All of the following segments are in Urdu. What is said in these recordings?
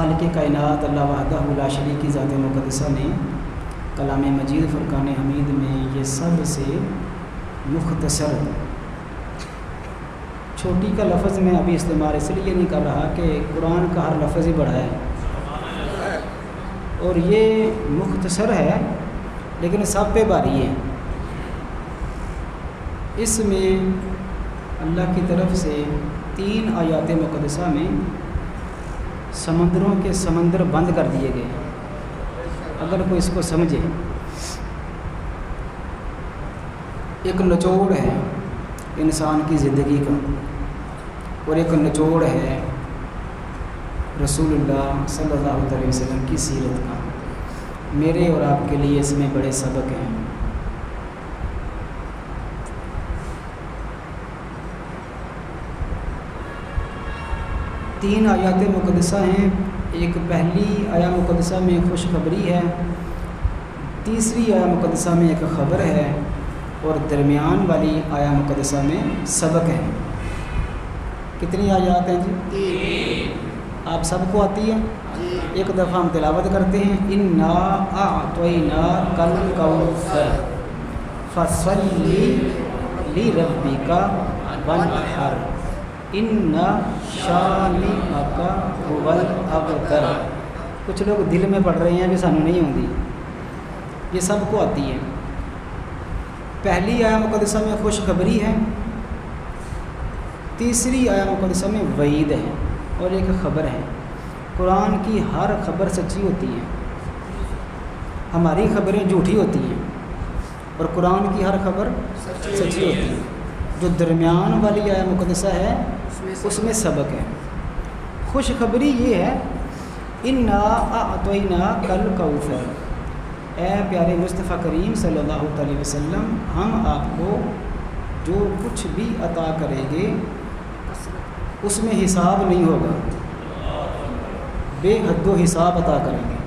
خالق کائنات اللہ وحدہ لا شریک کی ذات مقدسہ نے کلام مجید فرقان حمید میں یہ سب سے مختصر چھوٹی کا لفظ میں ابھی استعمال اس لیے نہیں کر رہا کہ قرآن کا ہر لفظ ہی بڑا ہے اور یہ مختصر ہے لیکن سب پہ بھاری ہے۔ اس میں اللہ کی طرف سے 3 آیات مقدسہ میں سمندروں کے سمندر بند کر دیے گئے۔ اگر کوئی اس کو سمجھے، ایک نچوڑ ہے انسان کی زندگی کا اور ایک نچوڑ ہے رسول اللہ صلی اللہ علیہ وسلم کی سیرت کا۔ میرے اور آپ کے لیے اس میں بڑے سبق ہیں۔ تین آیات مقدسہ ہیں۔ ایک پہلی آیا مقدسہ میں خوشخبری ہے، تیسری آیا مقدسہ میں ایک خبر ہے اور درمیان والی آیا مقدسہ میں سبق ہے۔ کتنی آیات ہیں جی؟ آپ سب کو آتی ہے؟ ایک دفعہ ہم تلاوت کرتے ہیں، اِنَّا أَعْطَيْنَاكَ الْكَوْثَرَ فَصَلِّ لِرَبِّكَ وَانْحَرْ اِنَّ شَانِئَكَ هُوَ الْأَبْتَرُ۔ کچھ لوگ دل میں پڑھ رہے ہیں بھی سانو نہیں ہوندی، یہ سب کو آتی ہے۔ پہلی آیا مقدسہ میں خوشخبری ہے، تیسری آیا مقدسہ میں وعید ہے اور ایک خبر ہے۔ قرآن کی ہر خبر سچی ہوتی ہے، ہماری خبریں جھوٹی ہوتی ہیں اور قرآن کی ہر خبر سچی ہوتی ہے۔ جو درمیان والی آیا مقدسہ ہے اس میں سبق ہے۔ خوشخبری یہ ہے، اِنَّا أَعْطَيْنَاكَ الْكَوْثَرَ، اے پیارے مصطفیٰ کریم صلی اللہ علیہ وسلم، ہم آپ کو جو کچھ بھی عطا کریں گے اس میں حساب نہیں ہوگا، بے حد و حساب عطا کریں گے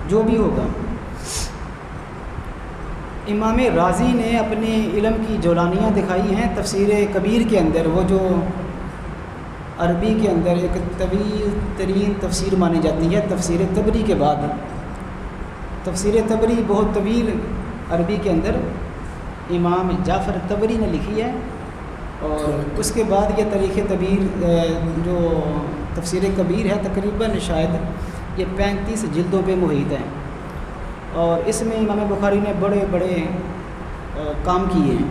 جو بھی ہوگا۔ امام رازی نے اپنے علم کی جولانیاں دکھائی ہیں تفسیر کبیر کے اندر، وہ جو عربی کے اندر ایک طویل ترین تفسیر مانی جاتی ہے تفسیر طبری کے بعد۔ تفسیر طبری بہت طویل عربی کے اندر امام جعفر طبری نے لکھی ہے، اور اس کے بعد یہ تاریخ طبیر جو تفسیر کبیر ہے تقریباً شاید یہ 35 جلدوں پہ محیط ہے، اور اس میں امام بخاری نے بڑے بڑے کام کیے ہیں،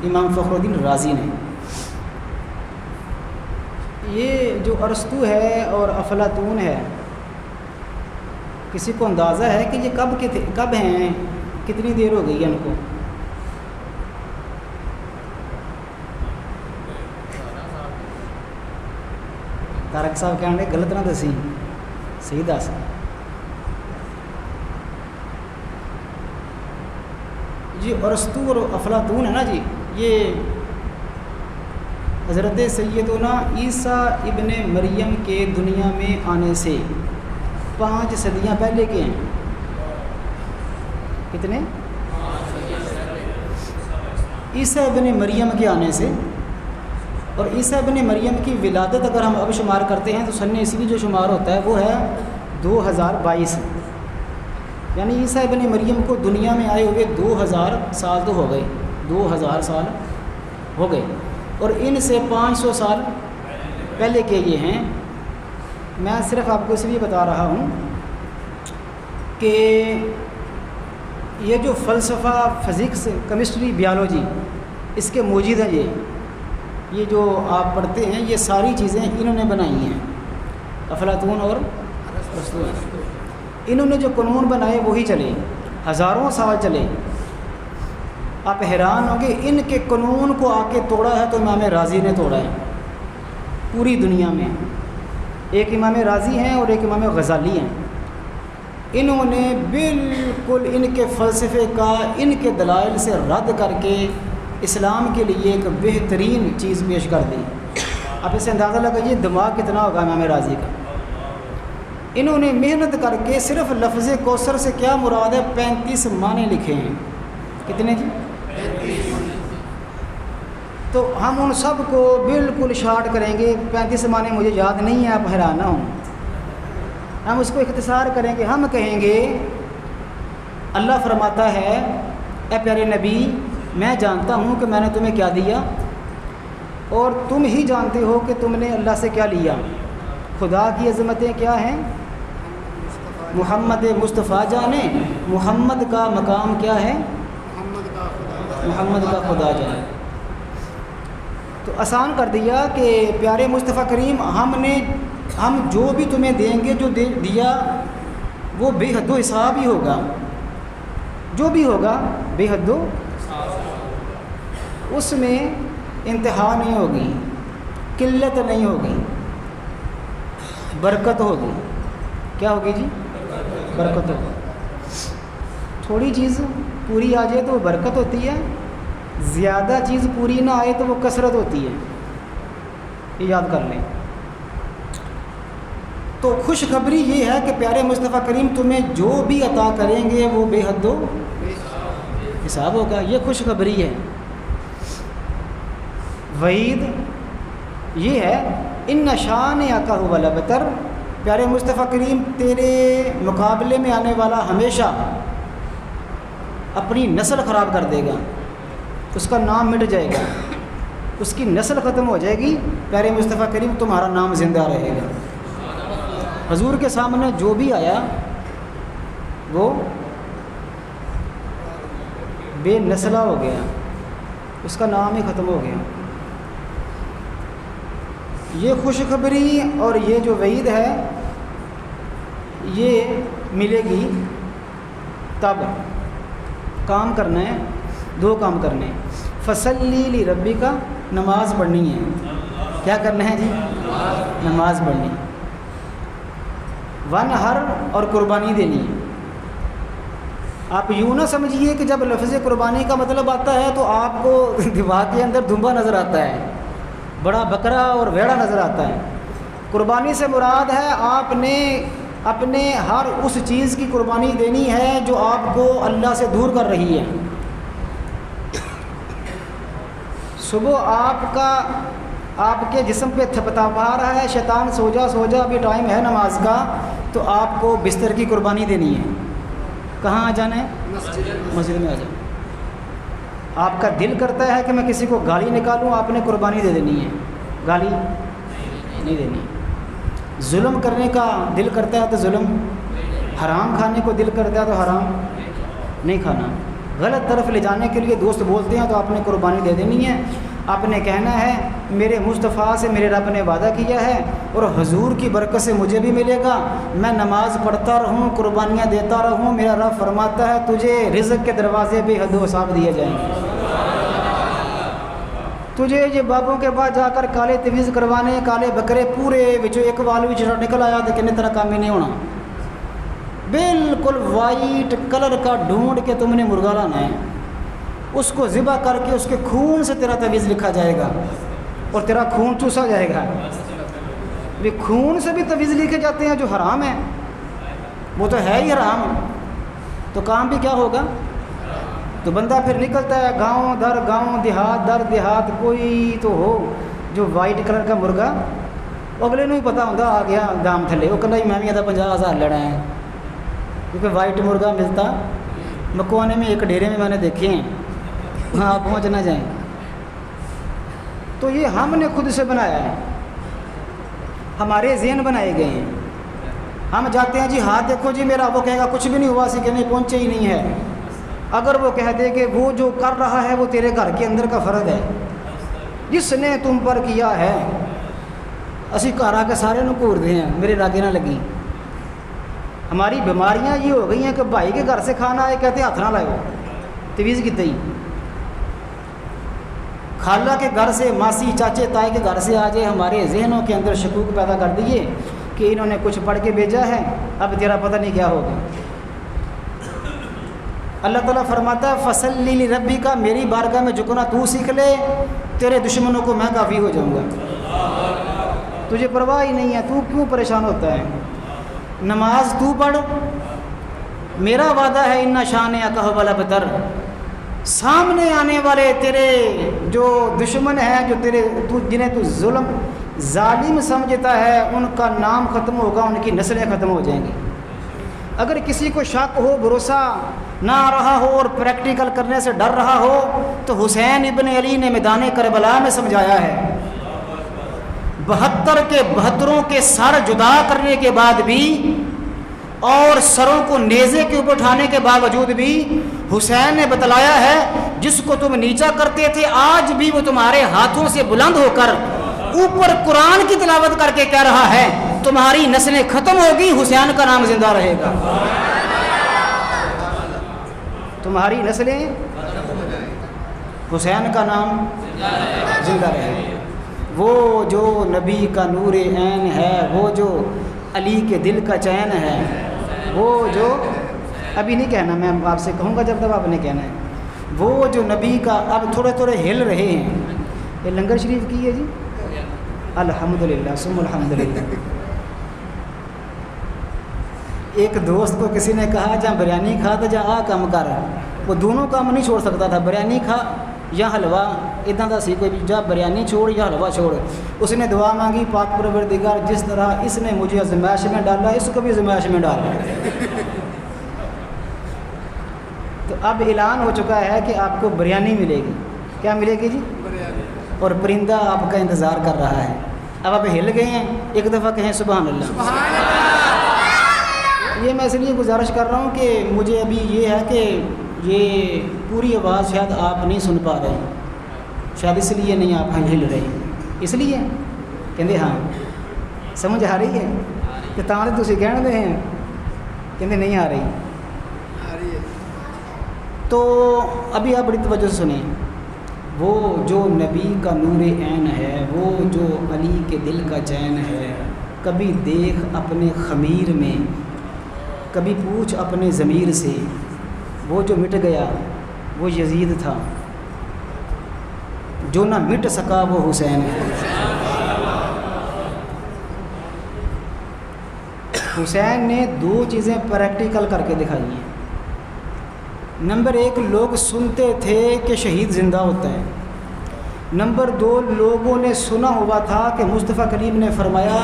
امام فخر الدین رازی نے۔ یہ جو ارسطو ہے اور افلاطون ہے، کسی کو اندازہ ہے کہ یہ کب ہیں، کتنی دیر ہو گئی ہے ان کو؟ تارک صاحب کہنے غلط نہ دسی، صحیح دس۔ جی ارسطو اور افلاطون ہے نا جی، یہ حضرت سیدنا عیسیٰ ابن مریم کے دنیا میں آنے سے 5 صدیاں پہلے کے ہیں۔ کتنے؟ عیسیٰ ابن مریم کے آنے سے، اور عیسیٰ ابن مریم کی ولادت اگر ہم اب شمار کرتے ہیں تو سن عیسوی جو شمار ہوتا ہے وہ ہے 2022، یعنی عیسیٰ ابن مریم کو دنیا میں آئے ہوئے 2000 سال تو ہو گئے، 2000 سال ہو گئے، اور ان سے 500 سال پہلے کے یہ ہیں۔ میں صرف آپ کو اس لیے بتا رہا ہوں کہ یہ جو فلسفہ، فزکس، کیمسٹری، بیالوجی اس کے موجد ہیں، یہ جو آپ پڑھتے ہیں یہ ساری چیزیں انہوں نے بنائی ہیں، افلاطون اور ارسطو۔ انہوں نے جو قانون بنائے وہی چلے، ہزاروں سال چلے۔ آپ حیران ہوں گے ان کے قانون کو آ کے توڑا ہے تو امام رازی نے توڑا ہے پوری دنیا میں۔ ایک امام رازی ہیں اور ایک امام غزالی ہیں، انہوں نے بالکل ان کے فلسفے کا، ان کے دلائل سے رد کر کے اسلام کے لیے ایک بہترین چیز پیش کر دی۔ آپ اسے اندازہ لگائیے دماغ کتنا ہوگا امام رازی کا۔ انہوں نے محنت کر کے صرف لفظ کوثر سے کیا مراد ہے 35 معنی لکھے ہیں۔ کتنے جی؟ تو ہم ان سب کو بالکل شارٹ کریں گے۔ 35 معنی مجھے یاد نہیں ہے، آپ حیران نہ ہوں۔ ہم اس کو اختصار کریں گے، ہم کہیں گے اللہ فرماتا ہے اے پیارے نبی میں جانتا ہوں کہ میں نے تمہیں کیا دیا اور تم ہی جانتے ہو کہ تم نے اللہ سے کیا لیا۔ خدا کی عظمتیں کیا ہیں؟ محمد مصطفیٰ جانے، محمد کا مقام کیا ہے؟ محمد کا خدا جانے۔ تو آسان کر دیا کہ پیارے مصطفیٰ کریم ہم جو بھی تمہیں دیں گے، جو دیا وہ بے حد و حساب ہی ہوگا، جو بھی ہوگا بے حد و اس میں انتہا نہیں ہوگی، قلت نہیں ہوگی، برکت ہوگی۔ کیا ہوگی جی؟ برکت ہوگی۔ تھوڑی چیز پوری آ جائے تو وہ برکت ہوتی ہے، زیادہ چیز پوری نہ آئے تو وہ کثرت ہوتی ہے، یہ یاد کر لیں۔ تو خوشخبری یہ ہے کہ پیارے مصطفیٰ کریم تمہیں جو بھی عطا کریں گے وہ بے حد و حساب ہوگا، یہ خوشخبری ہے۔ وعید یہ ہے ان شان کا هو الابتر، پیارے مصطفیٰ کریم تیرے مقابلے میں آنے والا ہمیشہ اپنی نسل خراب کر دے گا، اس کا نام مٹ جائے گا، اس کی نسل ختم ہو جائے گی، پیارے مصطفیٰ کریم تمہارا نام زندہ رہے گا۔ حضور کے سامنے جو بھی آیا وہ بے نسلہ ہو گیا، اس کا نام ہی ختم ہو گیا۔ یہ خوشخبری اور یہ جو وعید ہے یہ ملے گی تب کام کرنا ہے، دو کام کرنے ہیں۔ فصلی لربک کا نماز پڑھنی ہے۔ کیا کرنا ہے جی؟ نماز پڑھنی۔ ونہر اور قربانی دینی ہے۔ آپ یوں نہ سمجھیے کہ جب لفظ قربانی کا مطلب آتا ہے تو آپ کو دماغ کے اندر دھمبا نظر آتا ہے، بڑا بکرا اور ویڑا نظر آتا ہے۔ قربانی سے مراد ہے آپ نے اپنے ہر اس چیز کی قربانی دینی ہے جو آپ کو اللہ سے دور کر رہی ہے۔ صبح آپ کے جسم پہ تھپتھپا رہا ہے شیطان، سو جا ابھی ٹائم ہے نماز کا، تو آپ کو بستر کی قربانی دینی ہے۔ کہاں آ جانا ہے؟ مسجد میں آ جانا۔ آپ کا دل کرتا ہے کہ میں کسی کو گالی نکالوں، آپ نے قربانی دے دینی ہے، گالی نہیں دینی۔ ظلم کرنے کا دل کرتا ہے تو ظلم، حرام کھانے کو دل کرتا ہے تو حرام نہیں کھانا۔ غلط طرف لے جانے کے لیے دوست بولتے ہیں تو آپ نے قربانی دے دینی ہے۔ آپ نے کہنا ہے میرے مصطفیٰ سے میرے رب نے وعدہ کیا ہے اور حضور کی برکت سے مجھے بھی ملے گا، میں نماز پڑھتا رہوں، قربانیاں دیتا رہوں، میرا رب فرماتا ہے تجھے رزق کے دروازے بے حد و حساب دیے جائیں گے۔ تجھے یہ بابوں کے بعد جا کر کالے تویز کروانے، کالے بکرے پورے وچوں ایک وال بھی نکل آیا تو کنے طرح کام ہی نہیں ہونا، بالکل وائٹ کلر کا ڈھونڈ کے تم نے مرغا لانا ہے، اس کو ذبح کر کے اس کے خون سے تیرا تویز لکھا جائے گا اور تیرا خون چوسا جائے گا۔ بھی خون سے بھی تویز لکھے جاتے ہیں جو حرام ہے، وہ تو ہے ہی حرام، تو کام بھی کیا ہوگا؟ تو بندہ پھر نکلتا ہے گاؤں در گاؤں، دیہات در دیہات، کوئی تو ہو جو وائٹ کلر کا مرغا، اگلے نوں ہی پتہ ہوتا آ گیا دام تھلے، وہ کہنا میں بھی 50,000 لینا ہے، کیونکہ وائٹ مرغا ملتا مکوانے میں ایک ڈیرے میں نے دیکھے ہیں، وہاں آپ پہنچ نہ جائیں۔ تو یہ ہم نے خود سے بنایا ہے، ہمارے ذہن بنائے گئے ہیں۔ ہم جاتے ہیں جی ہاتھ دیکھو جی میرا، وہ کہے گا کچھ بھی نہیں ہوا، سی کہنے پہنچے ہی نہیں ہے۔ اگر وہ کہہ دے کہ وہ جو کر رہا ہے وہ تیرے گھر کے اندر کا فرض ہے، جس نے تم پر کیا ہے، اسی گھر آ کے سارے نوں گھور دے ہیں، میرے لاگے نہ لگی۔ ہماری بیماریاں یہ ہو گئی ہیں کہ بھائی کے گھر سے کھانا آئے کہتے ہیں ہاتھ نہ لائے، تویز کتنے ہی، خالہ کے گھر سے، ماسی چاچے تائی کے گھر سے آ جائے، ہمارے ذہنوں کے اندر شکوک پیدا کر دیے کہ انہوں نے کچھ پڑھ کے بھیجا ہے، اب تیرا پتہ نہیں کیا ہوگا۔ اللہ تعالیٰ فرماتا ہے فصلی لربک کا، میری بارگاہ میں جھکنا تو سیکھ لے، تیرے دشمنوں کو میں کافی ہو جاؤں گا۔ تجھے پرواہ ہی نہیں ہے، تو کیوں پریشان ہوتا ہے؟ نماز تو پڑھ، میرا وعدہ ہے ان شان کا الابتر، سامنے آنے والے تیرے جو دشمن ہیں، جو تیرے جنہیں تو ظلم ظالم سمجھتا ہے ان کا نام ختم ہوگا، ان کی نسلیں ختم ہو جائیں گی۔ اگر کسی کو شک ہو، بھروسہ نہ آ رہا ہو اور پریکٹیکل کرنے سے ڈر رہا ہو، تو حسین ابن علی نے میدان کربلا میں سمجھایا ہے۔ 72 کے 72 کے سر جدا کرنے کے بعد بھی اور سروں کو نیزے کے اوپر اٹھانے کے باوجود بھی حسین نے بتلایا ہے، جس کو تم نیچا کرتے تھے آج بھی وہ تمہارے ہاتھوں سے بلند ہو کر اوپر قرآن کی تلاوت کر کے کہہ رہا ہے تمہاری نسلیں ختم ہوگی، حسین کا نام زندہ رہے گا، تمہاری نسلیں حسین کا نام زندہ رہے گا۔ وہ جو نبی کا نور عین ہے، وہ جو علی کے دل کا چین ہے، وہ جو ابھی نہیں کہنا، میں آپ سے کہوں گا جب تک آپ نے کہنا ہے، وہ جو نبی کا، اب تھوڑے تھوڑے ہل رہے ہیں۔ یہ لنگر شریف کی ہے جی، الحمدللہ ثم الحمدللہ۔ ایک دوست کو کسی نے کہا جہاں بریانی کھا تو جہاں کام کر، وہ دونوں کام نہیں چھوڑ سکتا تھا، بریانی کھا یا حلوہ، ادھا دا سی کوئی بھی، جا بریانی چھوڑ یا حلوہ چھوڑ۔ اس نے دعا مانگی، پاک پروردگار جس طرح اس نے مجھے آزمائش میں ڈالا اس کو بھی آزمائش میں ڈالا۔ تو اب اعلان ہو چکا ہے کہ آپ کو بریانی ملے گی۔ کیا ملے گی جی؟ اور پرندہ آپ کا انتظار کر رہا ہے۔ اب آپ ہل گئے ہیں، ایک دفعہ کہیں سبحان اللہ۔ یہ میں اس لیے گزارش کر رہا ہوں کہ مجھے ابھی یہ ہے کہ یہ پوری آواز شاید آپ نہیں سن پا رہے، شاید اس لیے نہیں آپ ہل رہے، اس لیے کہندے ہاں سمجھ آ رہی ہے کہ تاں تسی کہن دے ہیں کہندے نہیں آ رہی۔ تو ابھی آپ بڑی توجہ سے سنیں، وہ جو نبی کا نور عین ہے، وہ جو علی کے دل کا چین ہے، کبھی دیکھ اپنے خمیر میں، کبھی پوچھ اپنے ضمیر سے، وہ جو مٹ گیا وہ یزید تھا، جو نہ مٹ سکا وہ حسین ہے۔ حسین نے دو چیزیں پریکٹیکل کر کے دکھائی ہیں۔ نمبر 1، لوگ سنتے تھے کہ شہید زندہ ہوتا ہے۔ نمبر 2، لوگوں نے سنا ہوا تھا کہ مصطفیٰ کریم نے فرمایا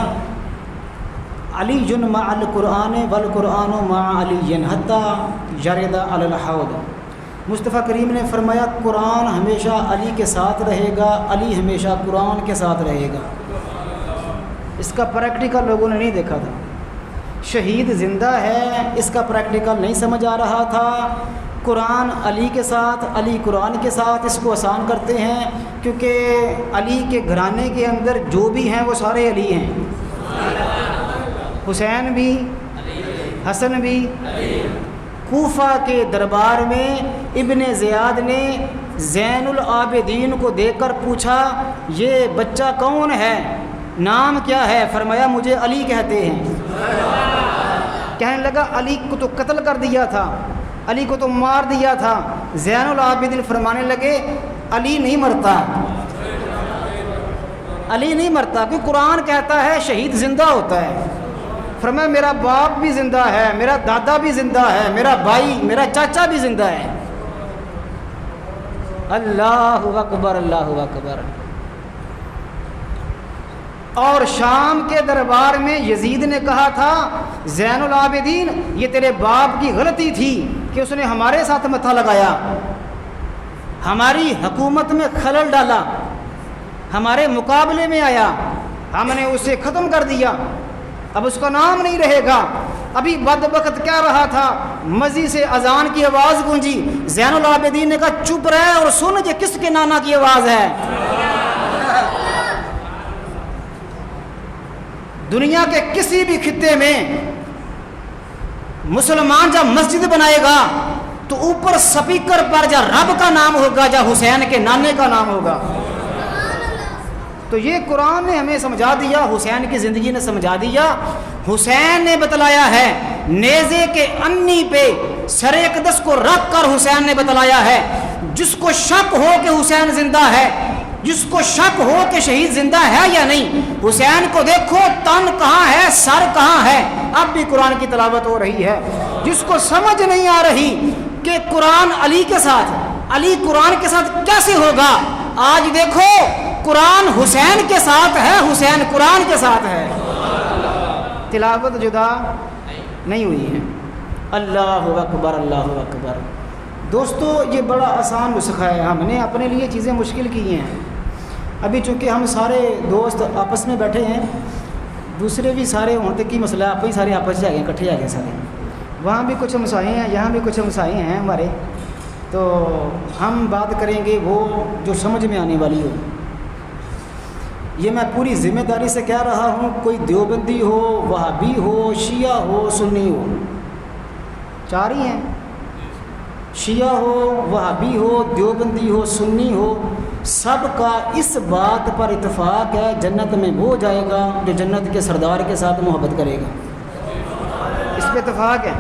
علی مع القرآن والقرآن مع علی حتی یرد علی الحوض۔ مصطفیٰ کریم نے فرمایا قرآن ہمیشہ علی کے ساتھ رہے گا، علی ہمیشہ قرآن کے ساتھ رہے گا۔ اس کا پریکٹیکل لوگوں نے نہیں دیکھا تھا۔ شہید زندہ ہے، اس کا پریکٹیکل نہیں سمجھ آ رہا تھا۔ قرآن علی کے ساتھ، علی قرآن کے ساتھ، اس کو آسان کرتے ہیں کیونکہ علی کے گھرانے کے اندر جو بھی ہیں وہ سارے علی ہیں، حسین بھی، حسن بھی۔ کوفہ کے دربار میں ابن زیاد نے زین العابدین کو دیکھ کر پوچھا یہ بچہ کون ہے، نام کیا ہے؟ فرمایا مجھے علی کہتے ہیں۔ کہنے لگا علی کو تو قتل کر دیا تھا، علی کو تو مار دیا تھا۔ زین العابدین فرمانے لگے علی نہیں مرتا، علی نہیں مرتا، کیونکہ قرآن کہتا ہے شہید زندہ ہوتا ہے۔ فرمایا میرا باپ بھی زندہ ہے، میرا دادا بھی زندہ ہے، میرا بھائی، میرا چاچا بھی زندہ ہے۔ اللہ اکبر، اللہ اکبر۔ اور شام کے دربار میں یزید نے کہا تھا زین العابدین یہ تیرے باپ کی غلطی تھی کہ اس نے ہمارے ساتھ متھا لگایا، ہماری حکومت میں خلل ڈالا، ہمارے مقابلے میں آیا، ہم نے اسے ختم کر دیا، اب اس کا نام نہیں رہے گا۔ ابھی بدبخت کیا رہا تھا، مزید سے اذان کی آواز گونجی، زین العابدین نے کہا چپ رہے اور سن یہ کس کے نانا کی آواز ہے۔ دنیا کے کسی بھی خطے میں مسلمان جب مسجد بنائے گا تو اوپر سپیکر پر جا رب کا نام ہوگا، جا حسین کے نانے کا نام ہوگا۔ تو یہ قرآن نے ہمیں سمجھا دیا، حسین کی زندگی نے سمجھا دیا۔ حسین نے بتلایا ہے، نیزے کے انی پہ سر اقدس کو رکھ کر حسین نے بتلایا ہے، جس کو شک ہو کہ حسین زندہ ہے، جس کو شک ہو کہ شہید زندہ ہے یا نہیں، حسین کو دیکھو تن کہاں ہے، سر کہاں ہے۔ اب بھی قرآن کی تلاوت ہو رہی ہے۔ جس کو سمجھ نہیں آ رہی کہ قرآن علی کے ساتھ، علی قرآن کے ساتھ کیسے ہوگا، آج دیکھو قرآن حسین کے ساتھ ہے، حسین قرآن کے ساتھ ہے، تلاوت جدا نہیں ہوئی ہے۔ اللہ اکبر، اللہ اکبر۔ دوستو یہ بڑا آسان نسخہ ہے، ہم نے اپنے لیے چیزیں مشکل کی ہیں۔ ابھی چونکہ ہم سارے دوست آپس میں بیٹھے ہیں، دوسرے بھی سارے ہوں تک کی مسئلہ آپ ہی سارے آپس سے آ گئے، کٹھے آ گئے سارے، وہاں بھی کچھ مسائل ہیں، یہاں بھی کچھ مسائل ہیں ہمارے، تو ہم بات کریں گے وہ جو سمجھ میں آنے والی ہو۔ یہ میں پوری ذمہ داری سے کہہ رہا ہوں، کوئی دیوبندی ہو، وہابی ہو، شیعہ ہو، سنی ہو، چار ہی ہیں، شیعہ ہو، وہابی ہو، دیوبندی ہو، سنی ہو، سب کا اس بات پر اتفاق ہے، جنت میں وہ جائے گا جو جنت کے سردار کے ساتھ محبت کرے گا، اس پہ اتفاق ہے۔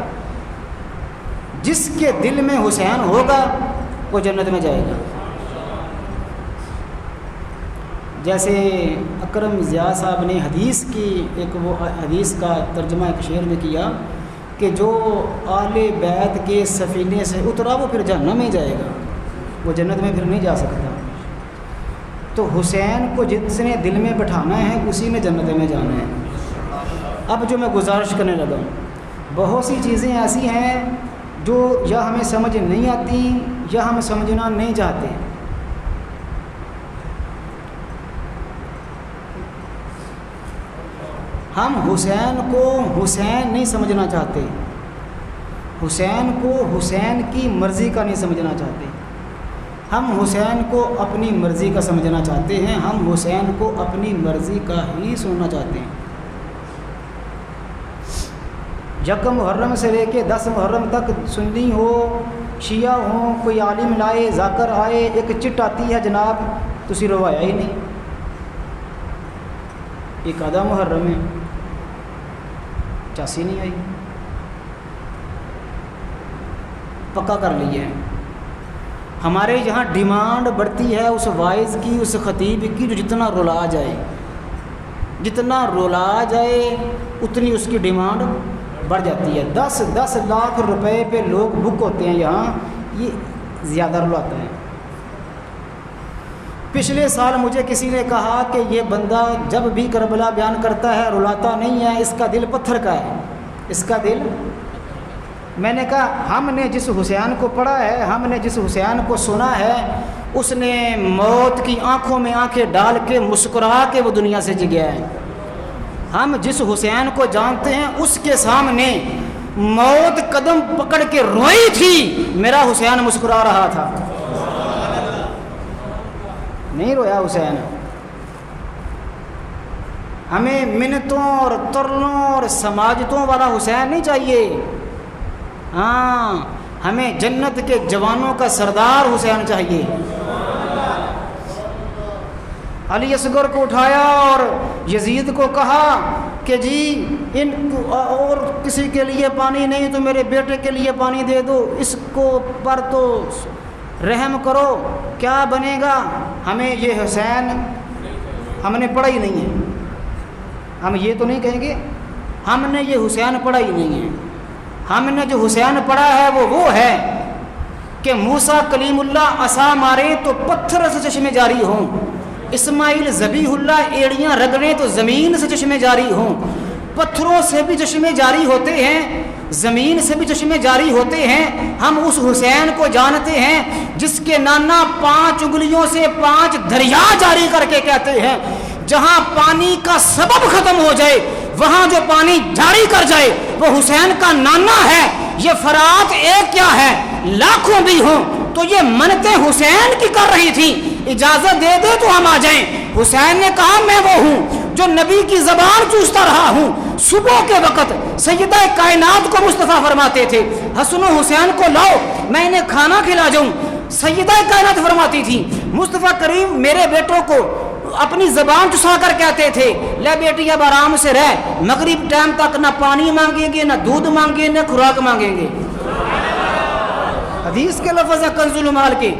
جس کے دل میں حسین ہوگا وہ جنت میں جائے گا۔ جیسے اکرم ضیاء صاحب نے حدیث کی وہ حدیث کا ترجمہ ایک شعر میں کیا کہ جو اہل بیت کے سفینے سے اترا وہ پھر جہنم میں جائے گا، وہ جنت میں پھر نہیں جا سکتا۔ تو حسین کو جس نے دل میں بٹھانا ہے اسی نے جنت میں جانا ہے۔ اب جو میں گزارش کرنے لگا ہوں، بہت سی چیزیں ایسی ہیں جو یا ہمیں سمجھ نہیں آتی یا ہم سمجھنا نہیں چاہتے۔ ہم حسین کو حسین نہیں سمجھنا چاہتے، حسین کو حسین کی مرضی کا نہیں سمجھنا چاہتے، ہم حسین کو اپنی مرضی کا سمجھنا چاہتے ہیں، ہم حسین کو اپنی مرضی کا ہی سننا چاہتے ہیں۔ یکم محرم سے لے کے 10 محرم تک سنی ہو، شیعہ ہوں، کوئی عالم لائے، ذاکر آئے، ایک چٹ آتی ہے جناب تسی روایا ہی نہیں، ایک آدھا محرم ہے، چاسی نہیں آئی، پکا کر لیے۔ ہمارے یہاں ڈیمانڈ بڑھتی ہے اس وائز کی، اس خطیب کی جو جتنا رلا جائے، جتنا رلا جائے اتنی اس کی ڈیمانڈ بڑھ جاتی ہے۔ 10 لاکھ روپے پہ لوگ بک ہوتے ہیں یہاں، یہ زیادہ رلاتا ہے۔ پچھلے سال مجھے کسی نے کہا کہ یہ بندہ جب بھی کربلا بیان کرتا ہے رلاتا نہیں ہے، اس کا دل پتھر کا ہے، اس کا دل۔ میں نے کہا ہم نے جس حسین کو پڑھا ہے، ہم نے جس حسین کو سنا ہے، اس نے موت کی آنکھوں میں آنکھیں ڈال کے مسکرا کے وہ دنیا سے گیا ہے۔ ہم جس حسین کو جانتے ہیں اس کے سامنے موت قدم پکڑ کے روئی تھی، میرا حسین مسکرا رہا تھا، نہیں رویا حسین۔ ہمیں منتوں اور ترلوں اور سماجتوں والا حسین نہیں چاہیے، ہاں ہمیں جنت کے جوانوں کا سردار حسین چاہیے۔ علی اصغر کو اٹھایا اور یزید کو کہا کہ جی ان اور کسی کے لیے پانی نہیں تو میرے بیٹے کے لیے پانی دے دو، اس کو پر تو رحم کرو، کیا بنے گا؟ ہمیں یہ حسین ہم نے پڑھا ہی نہیں ہے، ہم یہ تو نہیں کہیں گے ہم نے یہ حسین پڑھا ہی نہیں ہے۔ ہم نے جو حسین پڑھا ہے وہ ہے کہ موسیٰ کلیم اللہ عصا مارے تو پتھر سے چشمے جاری ہوں، اسماعیل ذبیح اللہ ایڑیاں رگڑیں تو زمین سے چشمے جاری ہوں۔ پتھروں سے بھی چشمے جاری ہوتے ہیں، زمین سے بھی چشمے جاری ہوتے ہیں۔ ہم اس حسین کو جانتے ہیں جس کے نانا 5 انگلیوں سے 5 دریا جاری کر کے کہتے ہیں جہاں پانی کا سبب ختم ہو جائے وہاں جو پانی جاری کر جائے وہ حسین کا نانا ہے۔ یہ فرات ایک کیا ہے، لاکھوں بھی ہوں تو یہ منتیں حسین کی کر رہی تھی، اجازت دے دے تو ہم آ جائیں۔ حسین نے کہا میں وہ ہوں جو نبی کی زبان چوستا رہا ہوں۔ صبح کے وقت سیدہ کائنات کو مصطفیٰ فرماتے تھے حسن و حسین کو لاؤ میں انہیں کھانا کھلا جاؤں۔ سیدہ کائنات فرماتی تھی مصطفیٰ کریم میرے بیٹوں کو اپنی زبان چسا کر کہتے تھے لے بیٹی اب آرام سے رہ، مغرب ٹائم تک نہ پانی مانگیں گے، نہ دودھ مانگیں گے، نہ خوراک مانگیں گے۔ حدیث کے لفظ ہے کنز المال کے۔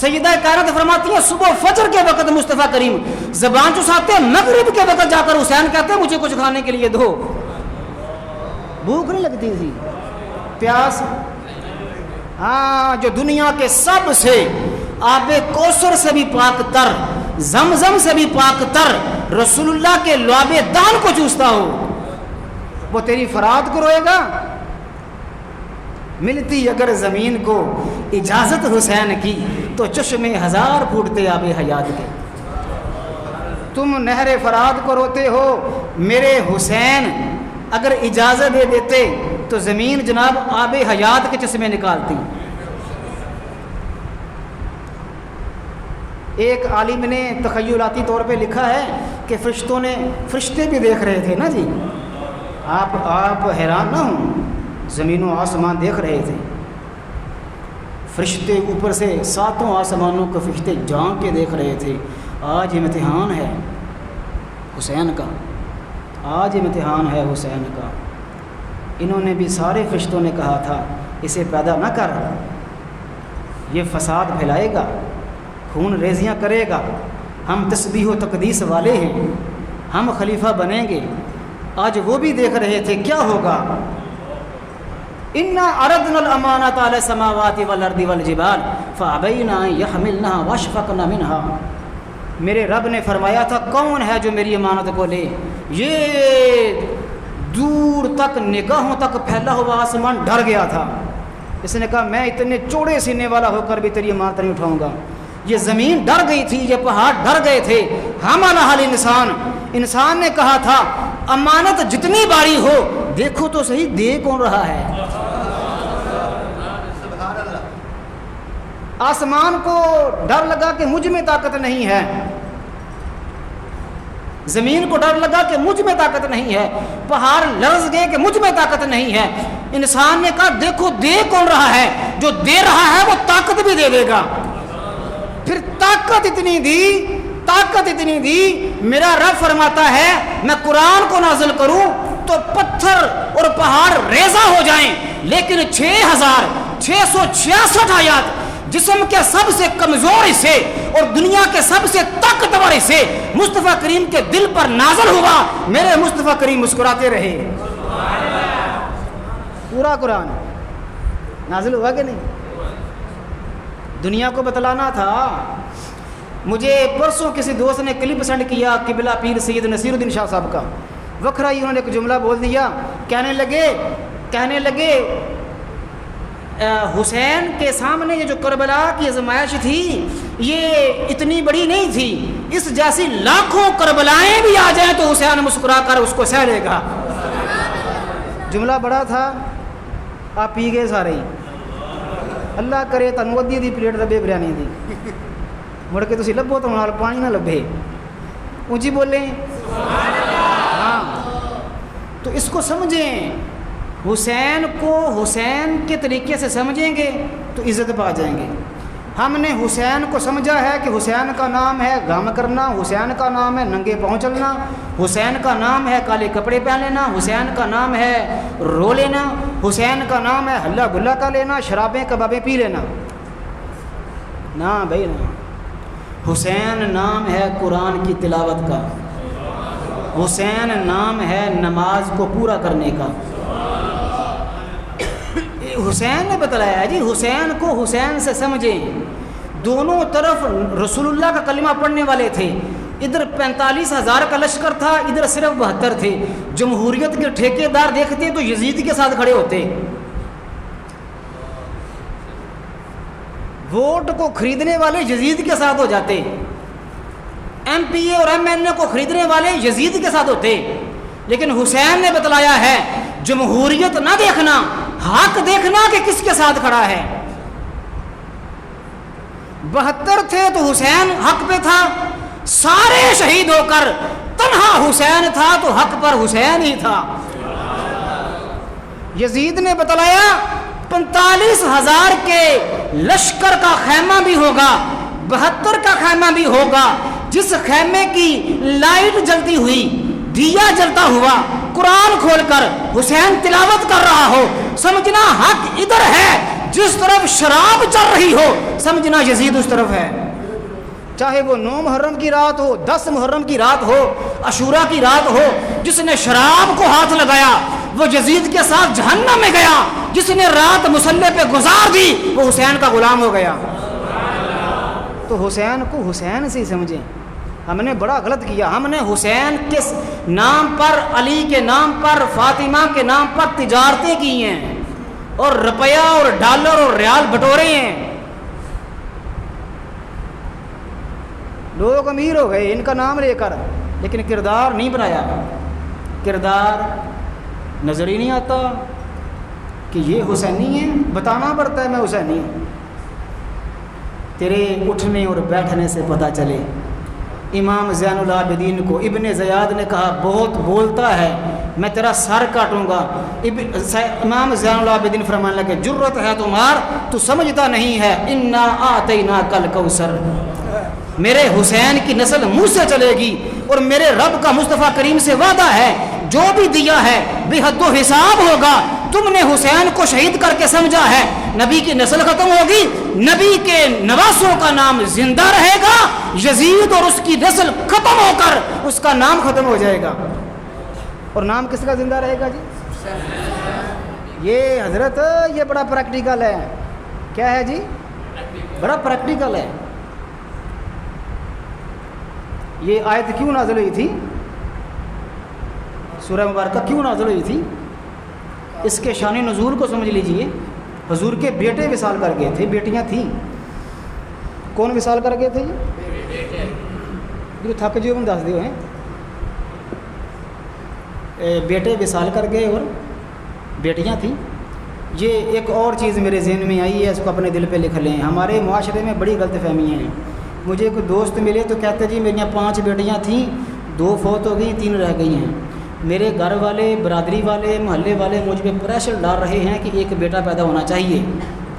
سیدہ کائنات فرماتی ہیں صبح فجر کے وقت مصطفیٰ کریم زبان چساتے، مغرب کے وقت جا کر حسین کہتے مجھے کچھ کھانے کے لیے دو۔ بھوک نہیں لگتی تھی، پیاس۔ ہاں جو دنیا کے سب سے آب کوثر سے بھی پاک تر زمزم سے بھی پاک تر رسول اللہ کے لعاب دان کو چوستا ہو، وہ تیری فرات کو روئے گا؟ ملتی اگر زمین کو اجازت حسین کی تو چشمے ہزار پھوٹتے آب حیات کے۔ تم نہر فرات کو روتے ہو، میرے حسین اگر اجازت دے دیتے تو زمین جناب آب حیات کے چشمے نکالتی۔ ایک عالم نے تخیلاتی طور پہ لکھا ہے کہ فرشتے بھی دیکھ رہے تھے نا جی، آپ حیران نہ ہوں، زمین و آسمان دیکھ رہے تھے، فرشتے اوپر سے 7 آسمانوں کو فرشتے جھانک کے دیکھ رہے تھے۔ آج امتحان ہے حسین کا، آج امتحان ہے حسین کا۔ انہوں نے بھی سارے فرشتوں نے کہا تھا اسے پیدا نہ کر، یہ فساد پھیلائے گا، خون ریزیاں کرے گا، ہم تسبیح و تقدیس والے ہیں، ہم خلیفہ بنیں گے۔ آج وہ بھی دیکھ رہے تھے کیا ہوگا۔ انا عرضنا الامانۃ علی السماوات والارض والجبال فابین ان یحملنها واشفقن منها۔ میرے رب نے فرمایا تھا کون ہے جو میری امانت کو لے؟ یہ دور تک نگاہوں تک پھیلا ہوا آسمان ڈر گیا تھا، اس نے کہا میں اتنے چوڑے سینے والا ہو کر بھی تیری امانت نہیں اٹھاؤں گا۔ یہ زمین ڈر گئی تھی، یہ پہاڑ ڈر گئے تھے۔ حملھا الانسان، انسان نے کہا تھا امانت جتنی باری ہو دیکھو تو صحیح دے کون رہا ہے۔ آسمان کو ڈر لگا کہ مجھ میں طاقت نہیں ہے، زمین کو ڈر لگا کہ مجھ میں طاقت نہیں ہے، پہاڑ لرز گئے کہ مجھ میں طاقت نہیں ہے۔ انسان نے کہا دیکھو دے کون رہا ہے، جو دے رہا ہے وہ طاقت بھی دے دے گا۔ پھر طاقت اتنی دی میرا رب فرماتا ہے میں قرآن کو نازل کروں تو پتھر اور پہاڑ ریزہ ہو جائیں، لیکن 6666 آیات جسم کے سب سے کمزور حصے اور دنیا کے سب سے طاقتور حصے مصطفیٰ کریم کے دل پر نازل ہوا، میرے مصطفیٰ کریم مسکراتے رہے۔ پورا قرآن نازل ہوا کہ نہیں؟ دنیا کو بتلانا تھا۔ مجھے پرسوں کسی دوست نے کلپ سینڈ کیا قبلہ پیر سید نصیر الدین شاہ صاحب کا، وکھرا ہی انہوں نے ایک جملہ بول دیا، کہنے لگے حسین کے سامنے یہ جو کربلا کی آزمائش تھی یہ اتنی بڑی نہیں تھی، اس جیسی لاکھوں کربلائیں بھی آ جائیں تو حسین مسکرا کر اس کو سہ لے گا۔ جملہ بڑا تھا، آپ پی گئے سارے ہی۔ اللہ کرے تنوع دی پلیٹ دبے بریانی دی مڑ کے تسی لبو تو نال پانی نہ لبے، اونچی بولیں ہاں۔ تو اس کو سمجھیں، حسین کو حسین کے طریقے سے سمجھیں گے تو عزت پا جائیں گے۔ ہم نے حسین کو سمجھا ہے کہ حسین کا نام ہے غم کرنا، حسین کا نام ہے ننگے پاؤں چلنا، حسین کا نام ہے کالے کپڑے پہن لینا، حسین کا نام ہے رو لینا، حسین کا نام ہے ہلا گلا کا لینا، شرابیں کبابیں پی لینا۔ نہ بھائی نہ، حسین نام ہے قرآن کی تلاوت کا، حسین نام ہے نماز کو پورا کرنے کا۔ حسین نے بتلایا ہے جی، حسین کو حسین سے سمجھیں۔ دونوں طرف رسول اللہ کا کلمہ پڑھنے والے تھے، ادھر 45,000 کا لشکر تھا، ادھر صرف 72 تھے۔ جمہوریت کے ٹھیکیدار دیکھتے تو یزید کے ساتھ کھڑے ہوتے، ووٹ کو خریدنے والے یزید کے ساتھ ہو جاتے، ایم پی اے اور ایم این اے کو خریدنے والے یزید کے ساتھ ہوتے۔ لیکن حسین نے بتلایا ہے جمہوریت نہ دیکھنا، حق دیکھنا کہ کس کے ساتھ کھڑا ہے۔ 72 تھے تو حسین حق پہ تھا، سارے شہید ہو کر تنہا حسین تھا تو حق پر حسین ہی تھا۔ یزید نے بتلایا 45,000 کے لشکر کا خیمہ بھی ہوگا، 72 کا خیمہ بھی ہوگا، جس خیمے کی لائٹ جلتی ہوئی، دیا جلتا ہوا، قرآن کھول کر حسین تلاوت کر رہا ہو، سمجھنا حق ادھر ہے، جس طرف شراب چل رہی ہو سمجھنا یزید اس طرف ہے۔ چاہے وہ 9 محرم کی رات ہو، 10 محرم کی رات ہو، عاشوراء کی رات ہو، جس نے شراب کو ہاتھ لگایا وہ یزید کے ساتھ جہنم میں گیا، جس نے رات مصلی پہ گزار دی وہ حسین کا غلام ہو گیا۔ تو حسین کو حسین سے سمجھیں۔ ہم نے بڑا غلط کیا. ہم نے حسین کے نام پر، علی کے نام پر، فاطمہ کے نام پر تجارتیں کی ہیں اور روپیہ اور ڈالر اور ریال بٹورے ہیں. لوگ امیر ہو گئے ان کا نام لے کر، لیکن کردار نہیں بنایا. کردار نظر ہی نہیں آتا کہ یہ حسینی ہے. بتانا پڑتا ہے میں حسینی ہوں. تیرے اٹھنے اور بیٹھنے سے پتہ چلے. امام زین العابدین کو ابن زیاد نے کہا بہت بولتا ہے، میں تیرا سر کاٹوں گا. امام زین العابدین فرمانے لگے جرت ہے تمہار، تو سمجھتا نہیں ہے. انا اعطیناک الکوثر، میرے حسین کی نسل منہ سے چلے گی، اور میرے رب کا مصطفیٰ کریم سے وعدہ ہے جو بھی دیا ہے بے حد و حساب ہوگا. تم نے حسین کو شہید کر کے سمجھا ہے، نبی کی نسل ختم ہوگی، نبی کے نواسوں کا نام زندہ رہے گا. یزید اور اس کی نسل ختم ہو کر اس کا نام ختم ہو جائے گا. اور نام کس کا زندہ رہے گا جی؟ یہ حضرت یہ بڑا پریکٹیکل ہے. کیا ہے جی؟ بڑا پریکٹیکل ہے. یہ آیت کیوں نازل ہوئی تھی؟ سورہ مبارکہ کیوں نازل ہوئی تھی؟ اس کے شان نزول کو سمجھ لیجئے. حضور کے بیٹے وصال کر گئے تھے، بیٹیاں تھیں. کون وصال کر گئے تھے یہ تھک جو ہم دس دیو ہیں. بیٹے وصال کر گئے اور بیٹیاں تھیں. یہ ایک اور چیز میرے ذہن میں آئی ہے، اس کو اپنے دل پہ لکھ لیں. ہمارے معاشرے میں بڑی غلط فہمیاں ہیں. مجھے کوئی دوست ملے تو کہتے جی میریاں 5 بیٹیاں تھیں، 2 فوت ہو گئیں، 3 رہ گئی ہیں. میرے گھر والے، برادری والے، محلے والے مجھ پہ پریشر ڈال رہے ہیں کہ ایک بیٹا پیدا ہونا چاہیے.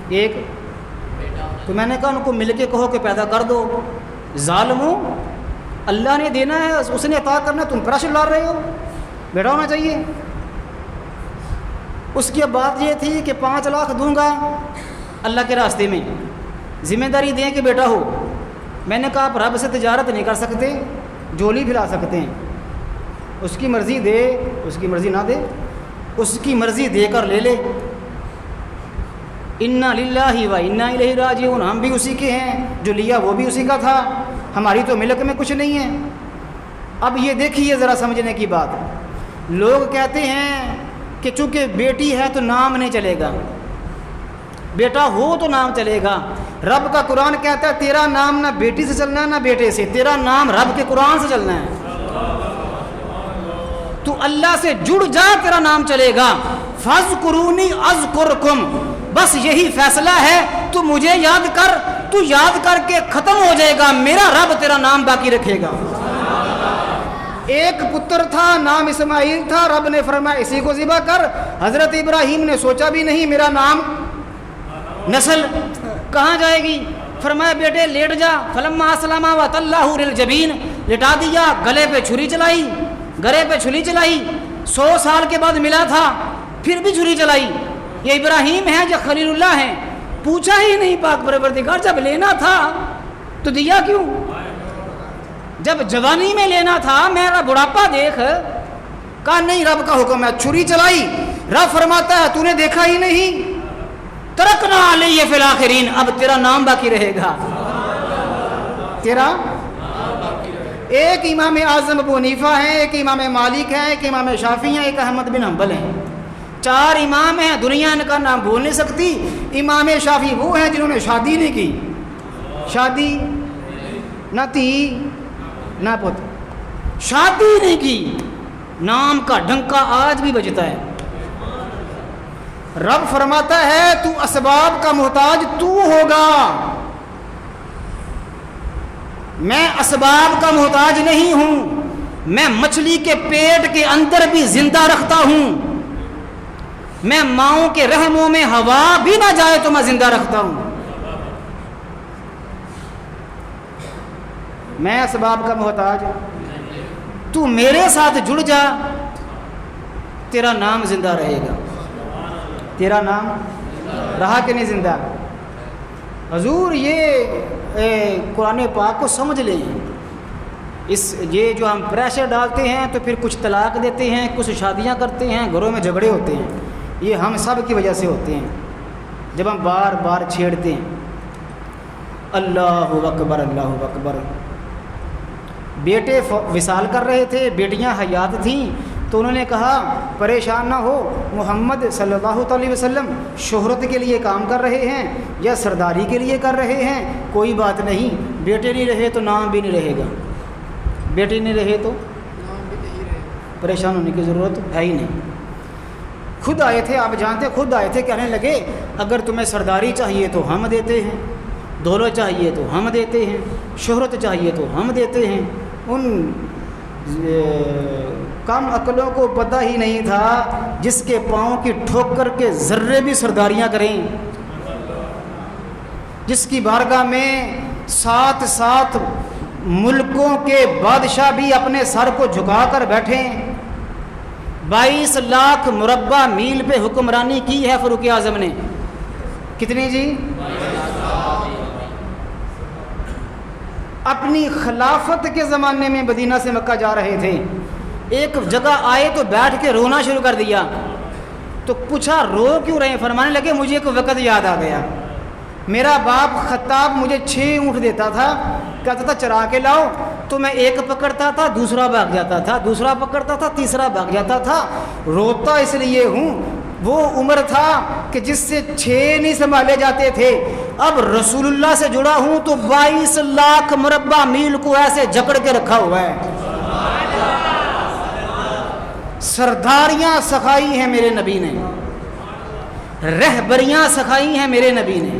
ایک تو میں نے کہا ان کو مل کے کہو کہ پیدا کر دو. ظالموں، اللہ نے دینا ہے، اس نے عطا کرنا ہے، تم پریشر ڈال رہے ہو. بیٹا ہونا چاہیے. اس کی بات یہ تھی کہ 5 لاکھ دوں گا اللہ کے راستے میں، ذمہ داری دیں کہ بیٹا ہو. میں نے کہا آپ رب سے تجارت نہیں کر سکتے، جولی پھیلا سکتے ہیں. اس کی مرضی دے، اس کی مرضی نہ دے، اس کی مرضی دے کر لے لے. انا للہ و انا الیہ راجعون، ہم بھی اسی کے ہیں، جو لیا وہ بھی اسی کا تھا، ہماری تو ملک میں کچھ نہیں ہے. اب یہ دیکھیے ذرا سمجھنے کی بات. لوگ کہتے ہیں کہ چونکہ بیٹی ہے تو نام نہیں چلے گا، بیٹا ہو تو نام چلے گا. رب کا قرآن کہتا ہے تیرا نام نہ بیٹی سے چلنا ہے نہ بیٹے سے، تیرا نام رب کے قرآن سے چلنا ہے. تو اللہ سے جڑ جا، تیرا نام چلے گا. فاذکرونی اذکرکم، بس یہی فیصلہ ہے. تو مجھے یاد کر، تو یاد کر کے ختم ہو جائے گا، میرا رب تیرا نام باقی رکھے گا. ایک پتر تھا، نام اسماعیل تھا. رب نے فرمایا اسی کو ذبح کر. حضرت ابراہیم نے سوچا بھی نہیں میرا نام، نسل کہاں جائے گی. فرمایا بیٹے لیٹ جا. فلما اسلما وتلہ للجبین، لٹا دیا. گلے پہ چھری چلائی، گرے پہ چھری چلائی. 100 سال کے بعد ملا تھا، پھر بھی چھری چلائی. یہ ابراہیم ہیں یا خلیل اللہ ہیں؟ پوچھا ہی نہیں پاک پروردگار. جب لینا تھا تو دیا کیوں؟ جب جوانی میں لینا تھا، میرا بڑھاپا دیکھ. کہا نہیں رب کا حکم ہے، چھری چلائی. رب فرماتا ہے تو نے دیکھا ہی نہیں، ترکنا علیہ فی الاخرین، اب تیرا نام باقی رہے گا. تیرا ایک امام اعظم ابو حنیفہ ہیں، ایک امام مالک ہیں، ایک امام شافعی ہیں، ایک احمد بن حنبل ہیں. 4 امام ہیں. دنیا ان کا نام بول نہیں سکتی. امام شافعی وہ ہیں جنہوں نے شادی نہیں کی، شادی نہ تھی نہ پت، شادی نہیں کی. نام کا ڈنکا آج بھی بجتا ہے. رب فرماتا ہے تو اسباب کا محتاج تو ہوگا، میں اسباب کا محتاج نہیں ہوں. میں مچھلی کے پیٹ کے اندر بھی زندہ رکھتا ہوں. میں ماؤں کے رحموں میں ہوا بھی نہ جائے تو میں زندہ رکھتا ہوں. میں اسباب کا محتاج. تو میرے ساتھ جڑ جا، تیرا نام زندہ رہے گا. تیرا نام رہا کہ نہیں زندہ؟ حضور یہ قرآن پاک کو سمجھ لیں. یہ جو ہم پریشر ڈالتے ہیں تو پھر کچھ طلاق دیتے ہیں، کچھ شادیاں کرتے ہیں، گھروں میں جھگڑے ہوتے ہیں. یہ ہم سب کی وجہ سے ہوتے ہیں جب ہم بار بار چھیڑتے ہیں. اللہ اکبر، اللہ اکبر. بیٹے وصال کر رہے تھے، بیٹیاں حیات تھیں، تو انہوں نے کہا پریشان نہ ہو، محمد صلی اللہ علیہ وسلم شہرت کے لیے کام کر رہے ہیں یا سرداری کے لیے کر رہے ہیں، کوئی بات نہیں، بیٹے نہیں رہے تو نام بھی نہیں رہے گا، بیٹے نہیں رہے تو نام بھی نہیں رہے. پریشان ہونے کی ضرورت ہے ہی نہیں. خود آئے تھے، آپ جانتے، خود آئے تھے، کہنے لگے اگر تمہیں سرداری چاہیے تو ہم دیتے ہیں، دولت چاہیے تو ہم دیتے ہیں، شہرت چاہیے تو ہم دیتے ہیں. ان کم عقلوں کو پتہ ہی نہیں تھا جس کے پاؤں کی ٹھوکر کے ذرے بھی سرداریاں کریں، جس کی بارگاہ میں 7 ملکوں کے بادشاہ بھی اپنے سر کو جھکا کر بیٹھیں. 22 لاکھ مربع میل پہ حکمرانی کی ہے فاروق اعظم نے. کتنی جی؟ اپنی خلافت کے زمانے میں مدینہ سے مکہ جا رہے تھے، ایک جگہ آئے تو بیٹھ کے رونا شروع کر دیا. تو پوچھا رو کیوں رہے ہیں؟ فرمانے لگے مجھے ایک وقت یاد آ گیا، میرا باپ خطاب مجھے 6 اونٹ دیتا تھا، کہتا تھا چرا کے لاؤ، تو میں ایک پکڑتا تھا، دوسرا بھاگ جاتا تھا، دوسرا پکڑتا تھا، تیسرا بھاگ جاتا تھا. روتا اس لیے ہوں وہ عمر تھا کہ جس سے 6 نہیں سنبھالے جاتے تھے، اب رسول اللہ سے جڑا ہوں تو 22 لاکھ مربع میل کو ایسے جکڑ کے رکھا ہوا ہے. سرداریاں سکھائی ہیں میرے نبی نے، رہبریاں سکھائی ہیں میرے نبی نے.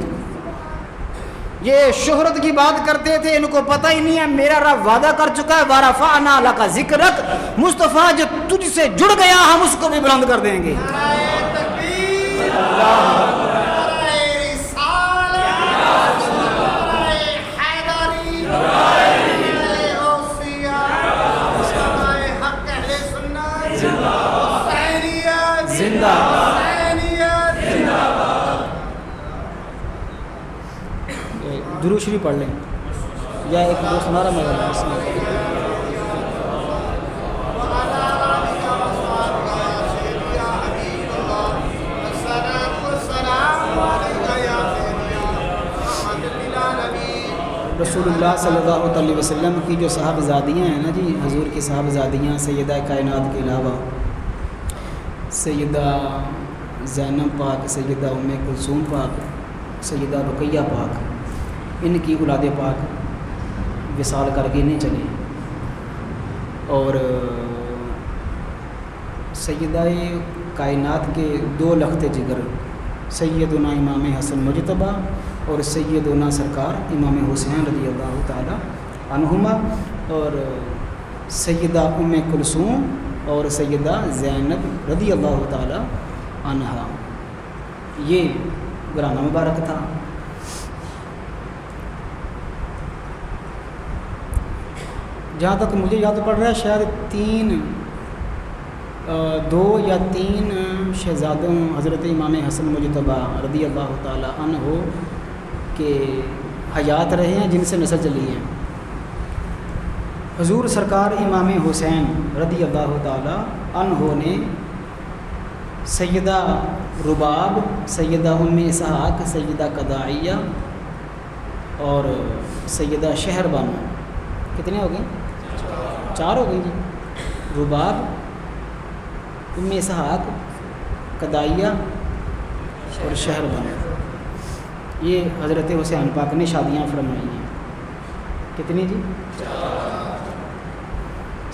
یہ شہرت کی بات کرتے تھے، ان کو پتہ ہی نہیں ہے میرا رب وعدہ کر چکا ہے وَرَفَعْنَا لَكَ ذِكْرَكَ، مصطفیٰ جو تجھ سے جڑ گیا ہم اس کو بھی بلند کر دیں گے. درود شریف پڑھ لیں یا ایک دو سنارا مگر رسول اللہ صلی اللہ علیہ وسلم کی جو صاحبزادیاں ہیں نا جی، حضور کی صاحبزادیاں سیدہ کائنات کے علاوہ سیدہ زینب پاک، سیدہ ام کلثوم پاک، سیدہ رقیہ پاک، ان کی اولاد پاک وصال کر کے نہیں چلے. اور سیدہ کائنات کے 2 لخت جگر سیدنا امام حسن مجتبیٰ اور سیدنا سرکار امام حسین رضی اللہ تعالی عنہما، اور سیدہ ام کلثوم اور سیدہ زینب رضی اللہ تعالی عنہا، یہ گھرانہ مبارک تھا. جہاں تک مجھے یاد پڑ رہا ہے شاید 2 یا 3 شہزادوں حضرت امام حسن مجتبیٰ رضی اللہ تعالی عنہ کے حیات رہے ہیں جن سے نسل چلی ہے. حضور سرکار امام حسین رضی اللہ تعالی عنہ نے سیدہ رباب، سیدہ ام اسحاق، سیدہ قدائیہ اور سیدہ شہر بانو، کتنے ہو گئے؟ 4 ہو گئی جی. رباب، ام اسحاق، قدائیہ اور شہر بانو، یہ حضرت حسین پاک نے شادیاں فرمائی ہیں. کتنی جی؟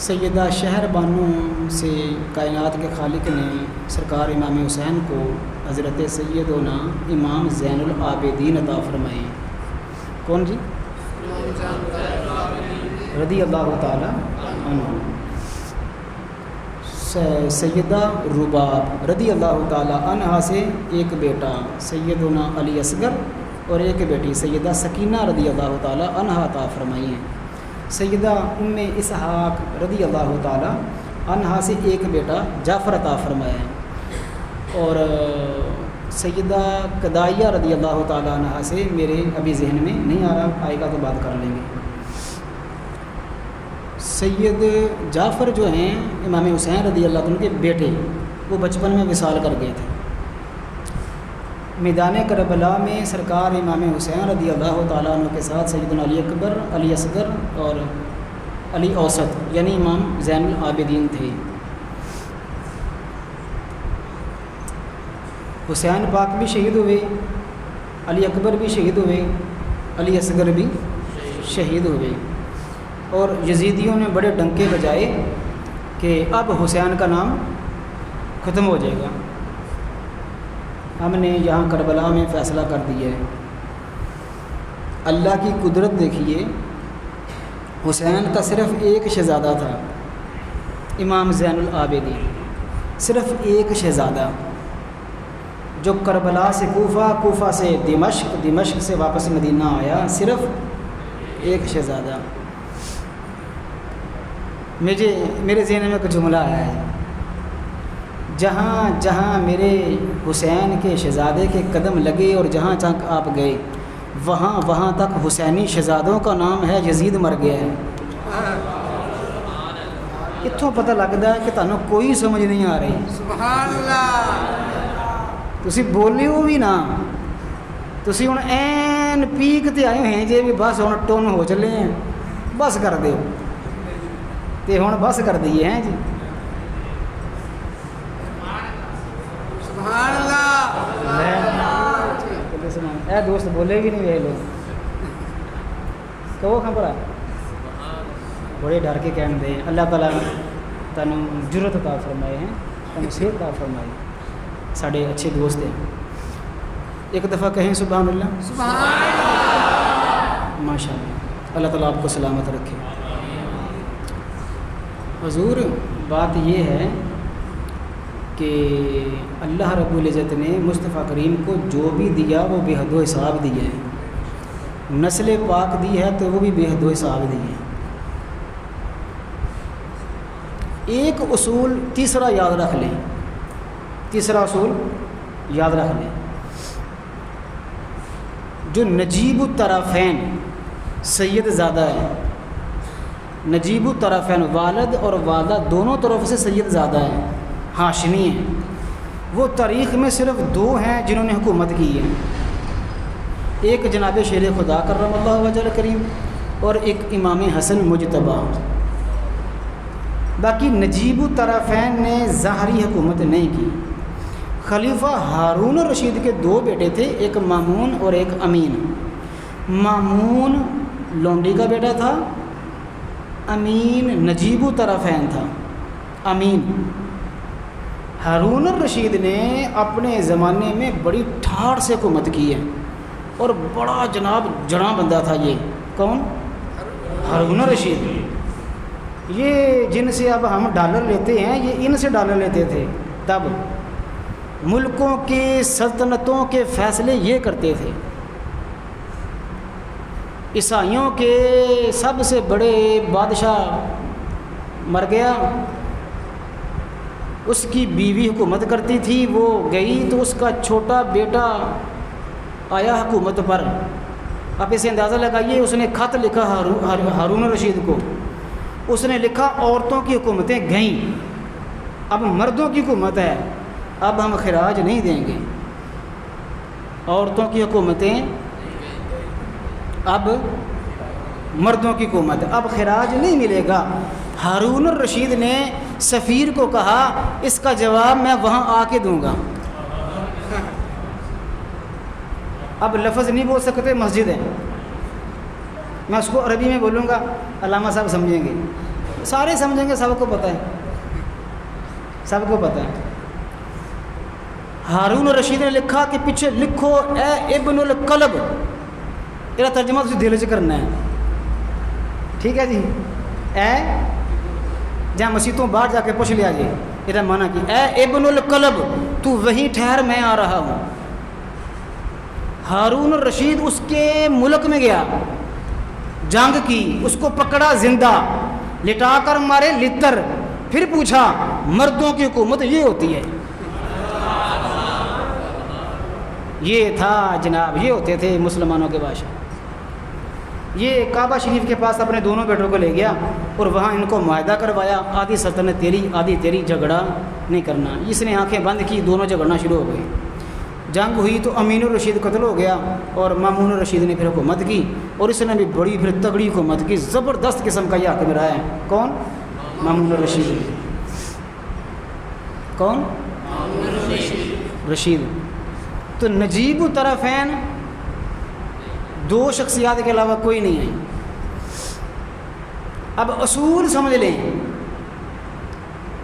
سیدہ شہر بانو سے کائنات کے خالق نے سرکار امام حسین کو حضرت سیدنا امام زین العابدین عطا فرمائے. کون جی؟ رضی اللہ تعالی عنہ. سیدہ رباب رضی اللہ تعالی عنہا سے ایک بیٹا سیدنا علی اصغر اور ایک بیٹی سیدہ سکینہ رضی اللہ تعالی عنہا عطا فرمائی ہیں. سیدہ ام اسحاق رضی اللہ تعالی عنہا سے ایک بیٹا جعفر عطا فرمایا ہے. اور سیدہ قدائیہ رضی اللہ تعالی عنہا سے میرے ابھی ذہن میں نہیں آ رہا، آئے گا تو بات کر لیں گے. سید جعفر جو ہیں امام حسین رضی اللہ عنہ کے بیٹے، وہ بچپن میں وصال کر گئے تھے. میدان کربلا میں سرکار امام حسین رضی اللہ تعالیٰ عنہ کے ساتھ سیدنا علی اکبر، علی اصغر اور علی اوسط یعنی امام زین العابدین تھے۔ حسین پاک بھی شہید ہوئے، علی اکبر بھی شہید ہوئے، علی اصغر بھی شہید ہوئے، اور یزیدیوں نے بڑے ڈنکے بجائے کہ اب حسین کا نام ختم ہو جائے گا، ہم نے یہاں کربلا میں فیصلہ کر دیا ہے۔ اللہ کی قدرت دیکھیے، حسین کا صرف ایک شہزادہ تھا، امام زین العابدین، صرف ایک شہزادہ، جو کربلا سے کوفہ، کوفہ سے دمشق، دمشق سے واپس مدینہ آیا، صرف ایک شہزادہ۔ میرے ذہن میں ایک جملہ آیا ہے، جہاں جہاں میرے حسین کے شہزادے کے قدم لگے اور جہاں تک آپ گئے، وہاں وہاں تک حسینی شہزادوں کا نام ہے یزید مر گیا ہے۔ اتوں پتہ لگتا ہے کہ تمہیں کوئی سمجھ نہیں آ رہی۔ سبحان اللہ، تسی بولیو بھی نا، تسی ہن این پیک تے آئے ہیں جی بھی بس ہن ٹون ہو چلے ہیں، بس کر دیو تے ہن بس کر دیے ہیں جی۔ سبحان اللہ، اے دوست بولے بھی نہیں، ویلو کہو خبر بڑے ڈر کے کہن دے۔ اللہ تعالیٰ تانوں جرت عطا فرمائے ہیں، تانوں صحت عطا فرمائے، ساڑھے اچھے دوست ہیں۔ ایک دفعہ کہیں سبحان اللہ، سبحان اللہ، ماشاء اللہ، اللہ تعالیٰ آپ کو سلامت رکھے۔ حضور بات یہ ہے کہ اللہ رب العزت نے مصطفیٰ کریم کو جو بھی دیا وہ بے حد و حساب دیا ہے، نسل پاک دی ہے تو وہ بھی بے حد و حساب دی ہے۔ ایک اصول تیسرا یاد رکھ لیں، تیسرا اصول یاد رکھ لیں، جو نجیب الطرفین سید زادہ ہے، نجیب الطرفین والد اور والدہ دونوں طرف سے سید زادہ ہے، ہاشمی ہیں، وہ تاریخ میں صرف دو ہیں جنہوں نے حکومت کی ہے، ایک جناب شیر خدا کرم اللہ وجہ کریم اور ایک امام حسن مجتبی۔ باقی نجیب الطرفین نے ظاہری حکومت نہیں کی۔ خلیفہ ہارون الرشید کے دو بیٹے تھے، ایک مامون اور ایک امین۔ مامون لونڈی کا بیٹا تھا، امین نجیب الطرفین تھا۔ امین ہارون الرشید نے اپنے زمانے میں بڑی ٹھاڑ سے حکومت کی ہے اور بڑا جناب جڑاں بندہ تھا۔ یہ کون؟ ہارون الرشید۔ یہ جن سے اب ہم ڈالر لیتے ہیں، یہ ان سے ڈالر لیتے تھے تب۔ ملکوں کے سلطنتوں کے فیصلے یہ کرتے تھے۔ عیسائیوں کے سب سے بڑے بادشاہ مر گیا، اس کی بیوی حکومت کرتی تھی، وہ گئی تو اس کا چھوٹا بیٹا آیا حکومت پر۔ اب اسے اندازہ لگائیے، اس نے خط لکھا ہارون الرشید کو، اس نے لکھا عورتوں کی حکومتیں گئیں، اب مردوں کی حکومت ہے، اب ہم خراج نہیں دیں گے، عورتوں کی حکومتیں اب مردوں کی حکومت، اب خراج نہیں ملے گا۔ ہارون الرشید نے سفیر کو کہا اس کا جواب میں وہاں آ کے دوں گا۔ اب لفظ نہیں بول سکتے، مسجد ہے، میں اس کو عربی میں بولوں گا، علامہ صاحب سمجھیں گے، سارے سمجھیں گے، سب کو پتہ ہے، سب کو پتہ ہے۔ ہارون الرشید نے لکھا کہ پیچھے لکھو اے ابن القلب، یہ ترجمہ تجھے دل سے کرنا ہے، ٹھیک ہے جی؟ اے جہاں مسیحتوں باہر جا کے پوچھ لیا جی، یہ مانا کہ اے ابن القلب تو وہیں ٹھہر، میں آ رہا ہوں۔ ہارون الرشید اس کے ملک میں گیا، جنگ کی، اس کو پکڑا زندہ، لٹا کر مارے لتر، پھر پوچھا مردوں کی حکومت یہ ہوتی ہے۔ یہ تھا جناب، یہ ہوتے تھے مسلمانوں کے بادشاہ۔ یہ کعبہ شریف کے پاس اپنے دونوں بیٹوں کو لے گیا اور وہاں ان کو معاہدہ کروایا، آدھی سلطنت تیری آدھی تیری، جھگڑا نہیں کرنا۔ اس نے آنکھیں بند کی، دونوں جھگڑنا شروع ہو گئے۔ جنگ ہوئی تو امین الرشید قتل ہو گیا اور مامون الرشید نے پھر حکومت کی، اور اس نے بھی بڑی پھر تگڑی حکومت کی، زبردست قسم کا یہ حاکم رہا ہے۔ کون؟ مامون الرشید۔ کون؟ رشید۔ تو نجیب الطرفین دو شخصیات کے علاوہ کوئی نہیں ہے۔ اب اصول سمجھ لیں،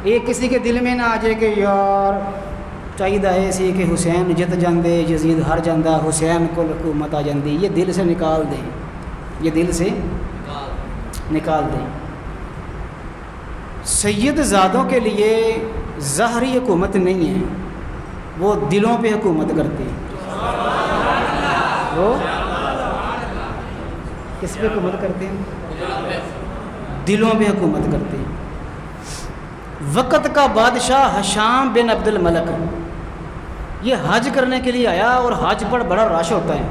ایک کسی کے دل میں نہ آ جائے کہ یار چاہیے سی کہ حسین جت جاندے یزید ہر جاندہ حسین کو حکومت آ جاندی، یہ دل سے نکال دیں، یہ دل سے نکال دیں۔ سید زادوں کے لیے ظاہری حکومت نہیں ہے، وہ دلوں پہ حکومت کرتے ہیں۔ وہ کس پہ حکومت کرتے ہیں؟ دلوں پہ حکومت کرتے ہیں۔ وقت کا بادشاہ حشام بن عبد الملک یہ حج کرنے کے لیے آیا، اور حج پر بڑا رش ہوتا ہے۔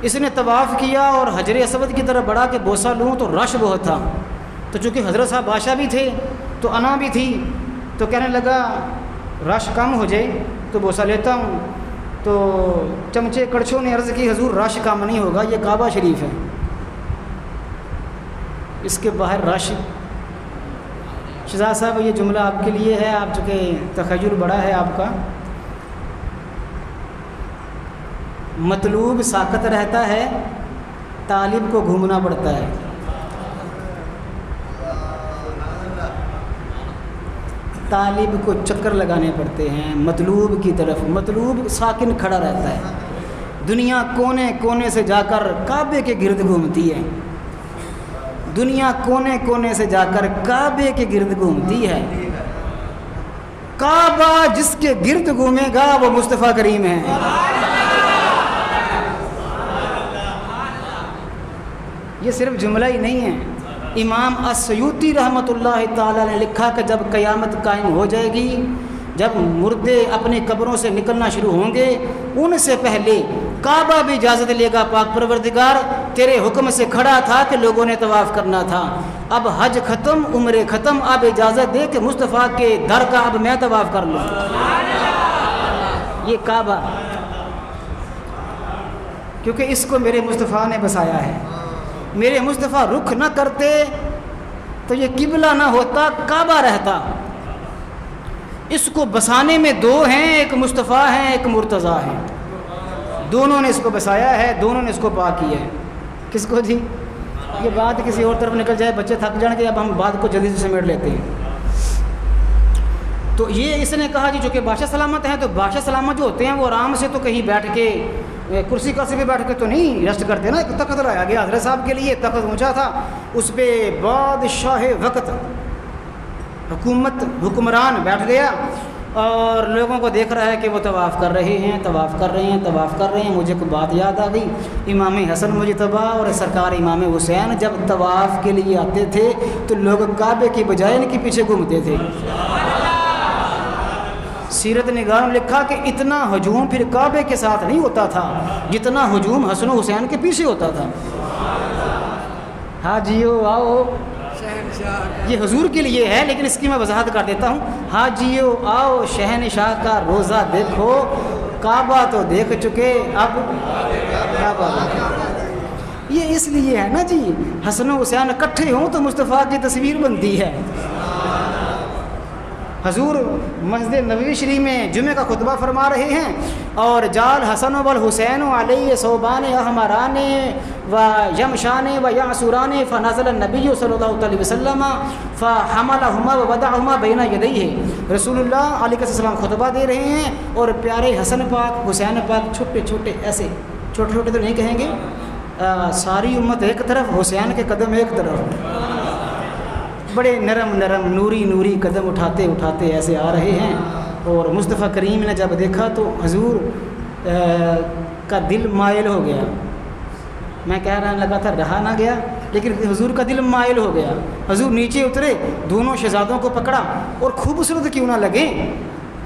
اس نے طواف کیا اور حجر اسود کی طرف بڑھا کہ بوسہ لوں تو رش بہت تھا، تو چونکہ حضرت صاحب بادشاہ بھی تھے تو انا بھی تھی، تو کہنے لگا رش کم ہو جائے تو بوسہ لیتا ہوں۔ تو چمچے کڑچھوں نے عرض کی حضور رش کم نہیں ہوگا، یہ کعبہ شریف ہے، اس کے باہر رش۔ شہزاد صاحب یہ جملہ آپ کے لیے ہے، آپ چونکہ تخیل بڑا ہے آپ کا۔ مطلوب ساکت رہتا ہے، طالب کو گھومنا پڑتا ہے۔ طالب کو چکر لگانے پڑتے ہیں مطلوب کی طرف، مطلوب ساکن کھڑا رہتا ہے۔ دنیا کونے کونے سے جا کر کعبے کے گرد گھومتی ہے، دنیا کونے کونے سے جا کر کعبے کے گرد گھومتی ہے۔ کعبہ جس کے گرد گھومے گا وہ مصطفیٰ کریم ہے۔ یہ صرف جملہ ہی نہیں ہے، امام السیوطی رحمۃ اللہ تعالی نے لکھا کہ جب قیامت قائم ہو جائے گی، جب مردے اپنی قبروں سے نکلنا شروع ہوں گے، ان سے پہلے کعبہ بھی اجازت لے گا، پاک پروردگار تیرے حکم سے کھڑا تھا کہ لوگوں نے طواف کرنا تھا، اب حج ختم عمرے ختم، اب اجازت دے کہ مصطفیٰ کے در کا اب میں طواف کر لوں۔ یہ کعبہ کیونکہ اس کو میرے مصطفیٰ نے بسایا ہے، میرے مصطفیٰ رخ نہ کرتے تو یہ قبلہ نہ ہوتا، کعبہ رہتا۔ اس کو بسانے میں دو ہیں، ایک مصطفیٰ ہیں ایک مرتضیٰ ہیں، دونوں نے اس کو بسایا ہے، دونوں نے اس کو پاک کیا ہے۔ کس کو جی؟ یہ بات کسی اور طرف نکل جائے بچے تھک جائیں گے، اب ہم بات کو جلدی سے سمیٹ لیتے ہیں۔ تو یہ اس نے کہا جی جو کہ بادشاہ سلامت ہیں، تو بادشاہ سلامت جو ہوتے ہیں وہ آرام سے تو کہیں بیٹھ کے کرسی پہ بیٹھ کے تو نہیں ریسٹ کرتے نا، ایک تخت لایا گیا حضرت صاحب کے لیے، تخت اونچا تھا، اس پہ بادشاہ وقت حکمران بیٹھ گیا اور لوگوں کو دیکھ رہا ہے کہ وہ طواف کر رہے ہیں، طواف کر رہے ہیں، طواف کر رہے ہیں۔ مجھے کوئی بات یاد آ گئی، امام حسن مجتبیٰ اور سرکار امام حسین جب طواف کے لیے آتے تھے تو لوگ کعبے کی بجائے ان کے پیچھے گھومتے تھے۔ سیرت نگاروں نے لکھا کہ اتنا ہجوم پھر کعبے کے ساتھ نہیں ہوتا تھا جتنا ہجوم حسن و حسین کے پیچھے ہوتا تھا۔ حاجیو آؤ، یہ حضور کے لیے ہے لیکن اس کی میں وضاحت کر دیتا ہوں۔ حاجیو آؤ شہنشاہ کا روزہ دیکھو، کعبہ تو دیکھ چکے اب کعبہ۔ یہ اس لیے ہے نا جی، حسن و حسین اکٹھے ہوں تو مصطفیٰ کی تصویر بنتی ہے۔ حضور مسجد نبوی شریف میں جمعہ کا خطبہ فرما رہے ہیں، اور جال حسن والحسین علیہ صوبان احمران و یمشان و یعصران فنزل النبی صلی اللہ علیہ وسلم فحملہما ووضعہما بین یدیہ۔ رسول اللہ علیہ السلام خطبہ دے رہے ہیں اور پیارے حسن پاک حسین پاک چھوٹے چھوٹے، ایسے چھوٹے چھوٹے تو نہیں کہیں گے، ساری امت ایک طرف، حسین کے قدم ایک طرف، بڑے نرم نرم نوری نوری قدم اٹھاتے اٹھاتے ایسے آ رہے ہیں۔ اور مصطفیٰ کریم نے جب دیکھا تو حضور کا دل مائل ہو گیا۔ میں کہہ رہا لگا تھا رہا نہ گیا، لیکن حضور کا دل مائل ہو گیا۔ حضور نیچے اترے، دونوں شہزادوں کو پکڑا، اور خوبصورت کیوں نہ لگے،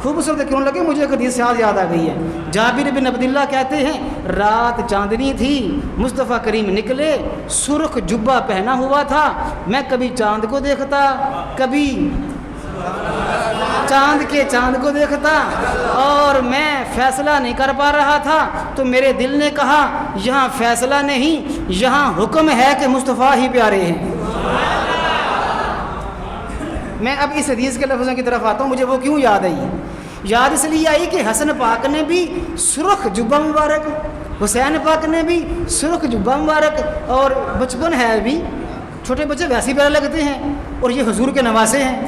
خوبصورت کیوں لگے، مجھے ایک حدیث یاد آ گئی ہے۔ جابر بن عبداللہ کہتے ہیں رات چاندنی تھی، مصطفیٰ کریم نکلے، سرخ جبہ پہنا ہوا تھا، میں کبھی چاند کو دیکھتا کبھی چاند کے چاند کو دیکھتا اور میں فیصلہ نہیں کر پا رہا تھا تو میرے دل نے کہا یہاں فیصلہ نہیں یہاں حکم ہے کہ مصطفیٰ ہی پیارے ہیں۔ میں اب اس حدیث کے لفظوں کی طرف آتا ہوں، مجھے وہ کیوں یاد آئی؟ یاد اس لیے آئی کہ حسن پاک نے بھی سرخ جبہ مبارک، حسین پاک نے بھی سرخ جبہ مبارک، اور بچپن ہے بھی، چھوٹے بچے ویسے پیارے لگتے ہیں، اور یہ حضور کے نواسے ہیں۔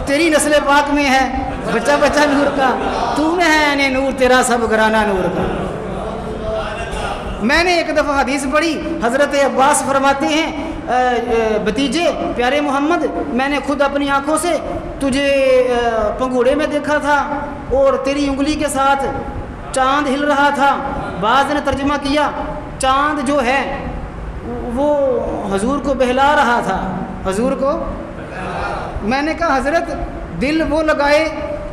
تیری نسل پاک میں ہے بچہ بچہ نور کا، تو میں ہے یعنی نور تیرا سب گرانا نور کا۔ میں نے ایک دفعہ حدیث پڑھی، حضرت عباس فرماتے ہیں بھتیجے پیارے محمد، میں نے خود اپنی آنکھوں سے تجھے پنگوڑے میں دیکھا تھا اور تیری انگلی کے ساتھ چاند ہل رہا تھا۔ بعض نے ترجمہ کیا چاند جو ہے وہ حضور کو بہلا رہا تھا، حضور کو۔ میں نے کہا حضرت دل وہ لگائے،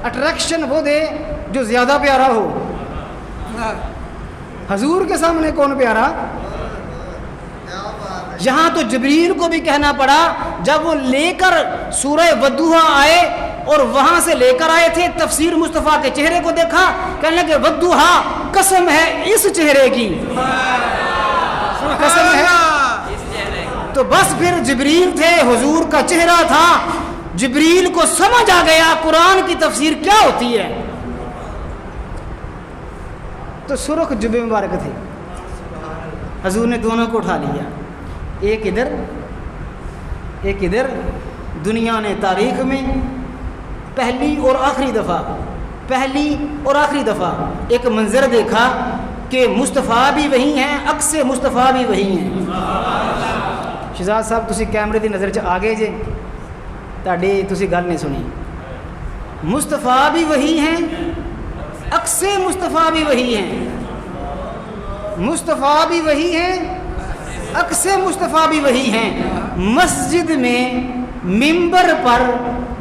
اٹریکشن وہ دے جو زیادہ پیارا ہو۔ حضور کے سامنے کون پیارا؟ یہاں تو جبریل کو بھی کہنا پڑا جب وہ لے کر سورہ ودوحا آئے اور وہاں سے لے کر آئے تھے، تفسیر مصطفیٰ کے چہرے کو دیکھا، کہنے لگے ودوحا قسم ہے اس چہرے کی، قسم ہے۔ تو بس پھر جبریل تھے، حضور کا چہرہ تھا، جبریل کو سمجھ آ گیا قرآن کی تفسیر کیا ہوتی ہے۔ تو سرخ جبے مبارک تھے، حضور نے دونوں کو اٹھا لیا، ایک ادھر ایک ادھر۔ دنیا نے تاریخ میں پہلی اور آخری دفعہ ایک منظر دیکھا کہ مصطفیٰ بھی وہی ہیں، عکس مصطفیٰ بھی وہی ہیں۔ شہزاد صاحب تسی کیمرے دی نظر چ آگے جے، تسی گل نہیں سنی۔ مصطفیٰ بھی وہی ہیں، عکس مصطفیٰ بھی وہی ہیں، مصطفیٰ بھی وہی ہیں، عکس مصطفیٰ بھی وہی ہیں۔ مسجد میں منبر پر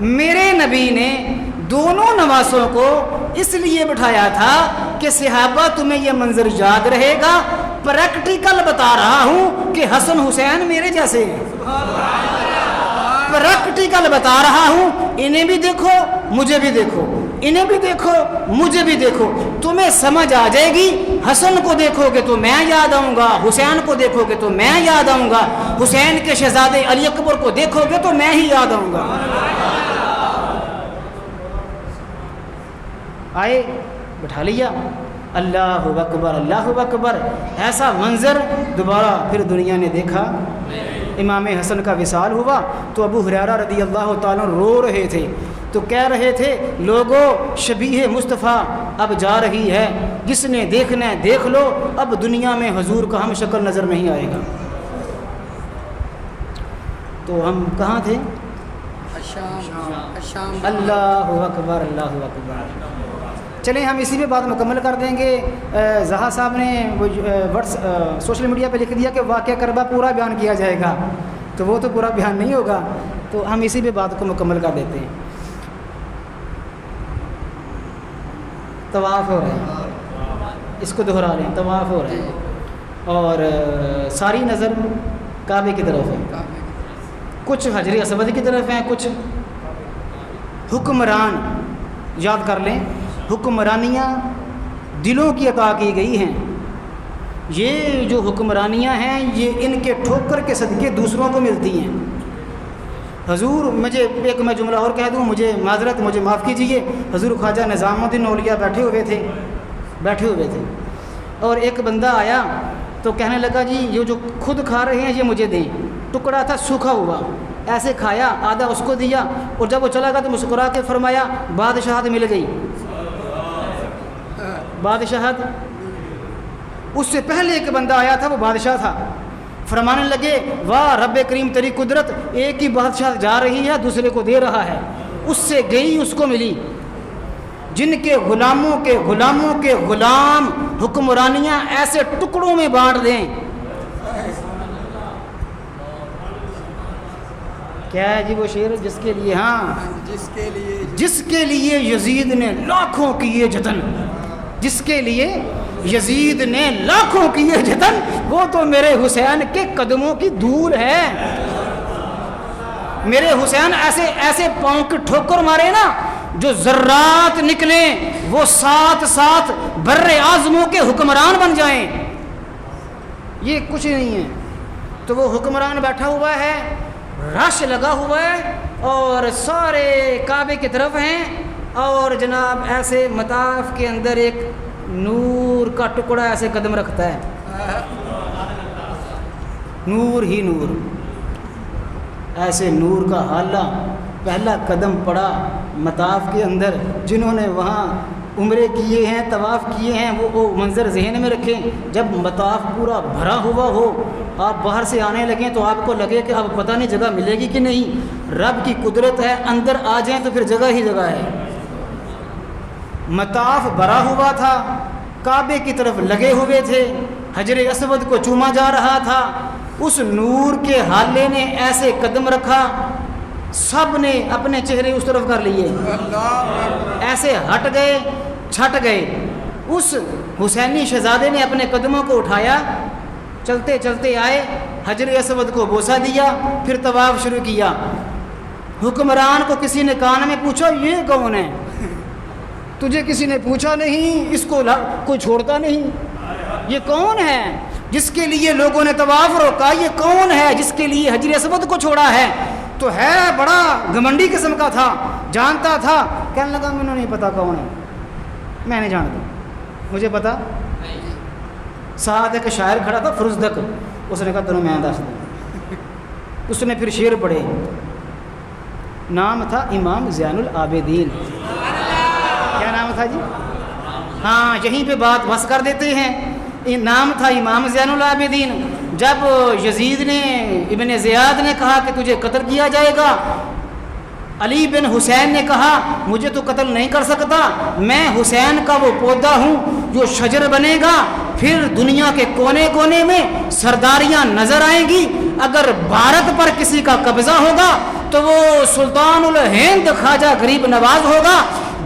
میرے نبی نے دونوں نواسوں کو اس لیے بٹھایا تھا کہ صحابہ تمہیں یہ منظر یاد رہے گا، پریکٹیکل بتا رہا ہوں کہ حسن حسین میرے جیسے ہیں، پریکٹیکل بتا رہا ہوں، انہیں بھی دیکھو مجھے بھی دیکھو، انہیں بھی دیکھو مجھے بھی دیکھو، تمہیں سمجھ آ جائے گی۔ حسن کو دیکھو گے تو میں یاد آؤں گا، حسین کو دیکھو گے تو میں یاد آؤں گا، حسین کے شہزادے علی اکبر کو دیکھو گے تو میں ہی یاد آؤں گا۔ آئے بٹھا لیا، اللہ اکبر اللہ اکبر۔ ایسا منظر دوبارہ پھر دنیا نے دیکھا۔ امام حسن کا وصال ہوا تو ابو ہریرہ رضی اللہ تعالیٰ رو رہے تھے، تو کہہ رہے تھے لوگوں شبیہ مصطفیٰ اب جا رہی ہے، جس نے دیکھنا ہے دیکھ لو، اب دنیا میں حضور کا ہم شکل نظر نہیں آئے گا۔ تو ہم کہاں تھے؟ اللہ اکبر اللہ اکبر۔ چلیں ہم اسی پہ بات مکمل کر دیں گے۔ زہا صاحب نے سوشل میڈیا پہ لکھ دیا کہ واقعہ کربا پورا بیان کیا جائے گا، تو وہ تو پورا بیان نہیں ہوگا، تو ہم اسی پہ بات کو مکمل کر دیتے ہیں۔ طواف ہو رہا ہے، اس کو دہرا لیں، طواف ہو رہا ہے اور ساری نظر کعبے کی طرف ہے، کچھ حجر اسود کی طرف ہیں، کچھ حکمران یاد کر لیں، حکمرانیاں دلوں کی عطا کی گئی ہیں۔ یہ جو حکمرانیاں ہیں یہ ان کے ٹھوکر کے صدقے دوسروں کو ملتی ہیں۔ حضور مجھے ایک میں جملہ اور کہہ دوں، مجھے معذرت، مجھے معاف کیجیے، حضور خواجہ نظام الدین اولیاء بیٹھے ہوئے تھے اور ایک بندہ آیا تو کہنے لگا جی یہ جو خود کھا رہے ہیں یہ مجھے دیں۔ ٹکڑا تھا سوکھا ہوا، ایسے کھایا، آدھا اس کو دیا، اور جب وہ چلا گیا تو مسکرا کے فرمایا بادشاہت مل گئی، بادشاہت۔ اس سے پہلے ایک بندہ آیا تھا، وہ بادشاہ تھا، فرمانے لگے واہ رب کریم تیری قدرت، ایک ہی بادشاہ جا رہی ہے دوسرے کو دے رہا ہے، اس سے گئی اس کو ملی۔ جن کے غلاموں کے غلام حکمرانیاں ایسے ٹکڑوں میں بانٹ دیں، کیا ہے جی وہ شعر جس کے لیے جس کے لیے یزید نے لاکھوں کیے جتن، جس کے لیے یزید نے لاکھوں کیے جتن، وہ تو میرے حسین کے قدموں کی دھول ہے۔ میرے حسین ایسے پاؤں کی ٹھوکر مارے نا جو ذرات نکلیں وہ ساتھ ساتھ بر اعظموں کے حکمران بن جائیں، یہ کچھ نہیں ہے۔ تو وہ حکمران بیٹھا ہوا ہے، رش لگا ہوا ہے اور سارے کعبے کی طرف ہیں، اور جناب ایسے مطاف کے اندر ایک نور کا ٹکڑا ایسے قدم رکھتا ہے، نور ہی نور، ایسے نور کا حالہ پہلا قدم پڑا مطاف کے اندر۔ جنہوں نے وہاں عمرے کیے ہیں، طواف کیے ہیں، وہ منظر ذہن میں رکھیں، جب مطاف پورا بھرا ہوا ہو، آپ باہر سے آنے لگیں تو آپ کو لگے کہ اب پتہ نہیں جگہ ملے گی کہ نہیں، رب کی قدرت ہے، اندر آ جائیں تو پھر جگہ ہی جگہ ہے۔ مطاف بھرا ہوا تھا، کعبے کی طرف لگے ہوئے تھے، حجر اسود کو چوما جا رہا تھا، اس نور کے حالے نے ایسے قدم رکھا، سب نے اپنے چہرے اس طرف کر لیے، ایسے ہٹ گئے، چھٹ گئے۔ اس حسینی شہزادے نے اپنے قدموں کو اٹھایا، چلتے چلتے آئے، حجر اسود کو بوسہ دیا، پھر طواف شروع کیا۔ حکمران کو کسی نے کان میں پوچھا یہ کون ہے؟ تجھے کسی نے پوچھا نہیں، اس کو کوئی چھوڑتا نہیں، یہ کون ہے جس کے لیے لوگوں نے طواف روکا؟ یہ کون ہے جس کے لیے حجر اسود کو چھوڑا ہے؟ تو ہے بڑا گھمنڈی قسم کا تھا، جانتا تھا، کہنے لگا مجھے نہیں پتا کون ہے، میں نہیں جانتا، مجھے پتا۔ ساتھ ایک شاعر کھڑا تھا فرزدق، اس نے کہا تنوں میں دس دوں۔ اس نے پھر شعر پڑھے، نام تھا امام زین العابدین۔ کیا نام تھا جی؟ ہاں یہیں پہ بات بس کر دیتے ہیں، نام تھا امام زین العابدین۔ جب یزید نے ابن زیاد نے کہا کہ تجھے قتل کیا جائے گا، علی بن حسین نے کہا مجھے تو قتل نہیں کر سکتا، میں حسین کا وہ پودا ہوں جو شجر بنے گا، پھر دنیا کے کونے کونے میں سرداریاں نظر آئیں گی، اگر بھارت پر کسی کا قبضہ ہوگا تو وہ سلطان الہند خواجہ غریب نواز ہوگا،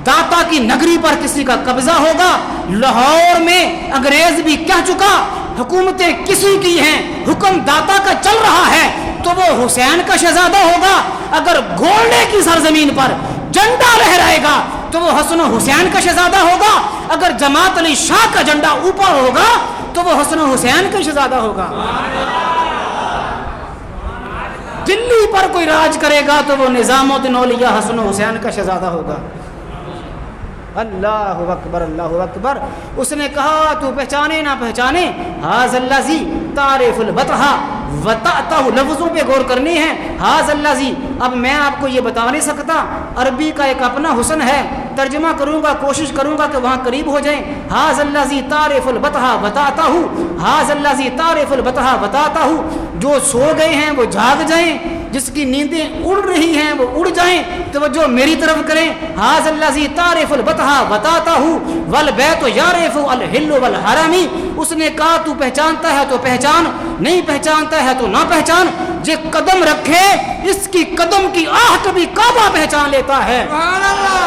داتا کی نگری پر کسی کا قبضہ ہوگا، لاہور میں انگریز بھی کہہ چکا حکومتیں کسی کی ہیں، حکم داتا کا چل رہا ہے تو وہ حسین کا شہزادہ ہوگا، اگر گولڈے کی سرزمین پر جھنڈا لہرائے گا تو وہ حسن حسین کا شہزادہ ہوگا، اگر جماعت علی شاہ کا جھنڈا اوپر ہوگا تو وہ حسن حسین کا شہزادہ ہوگا، دلی پر کوئی راج کرے گا تو وہ نظام الدین اولیاء حسن حسین کا شہزادہ ہوگا۔ اللہ اکبر اللہ اکبر۔ اس نے کہا تو پہچانے نہ پہچانے، ہاذ الذی تعرف البطحہ وتأتہ، لفظوں پہ غور کرنی ہے، ہاذ الذی، اب میں آپ کو یہ بتا نہیں سکتا، عربی کا ایک اپنا حسن ہے، ترجمہ کروں گا، کوشش کروں گا کہ وہاں قریب ہو جائیں۔ ہاذ الذی تعرف البطحہ وتأتہ، ہاذ الذی تعرف البطحہ وتأتہ، جو سو گئے ہیں وہ جاگ جائیں، جس کی نیندیں اڑ رہی ہیں وہ اڑ جائیں، توجہ میری طرف کریں۔ ہاذ الذی تعرف البطحہ وتأتہ والبیت یعرف الحل والحرم، اس نے کہا تو پہچانتا ہے تو پہچان، نہیں پہچانتا ہے تو نہ پہچان، جو قدم رکھے اس کی قدم کی آہٹ بھی کعبہ پہچان لیتا ہے، سبحان اللہ،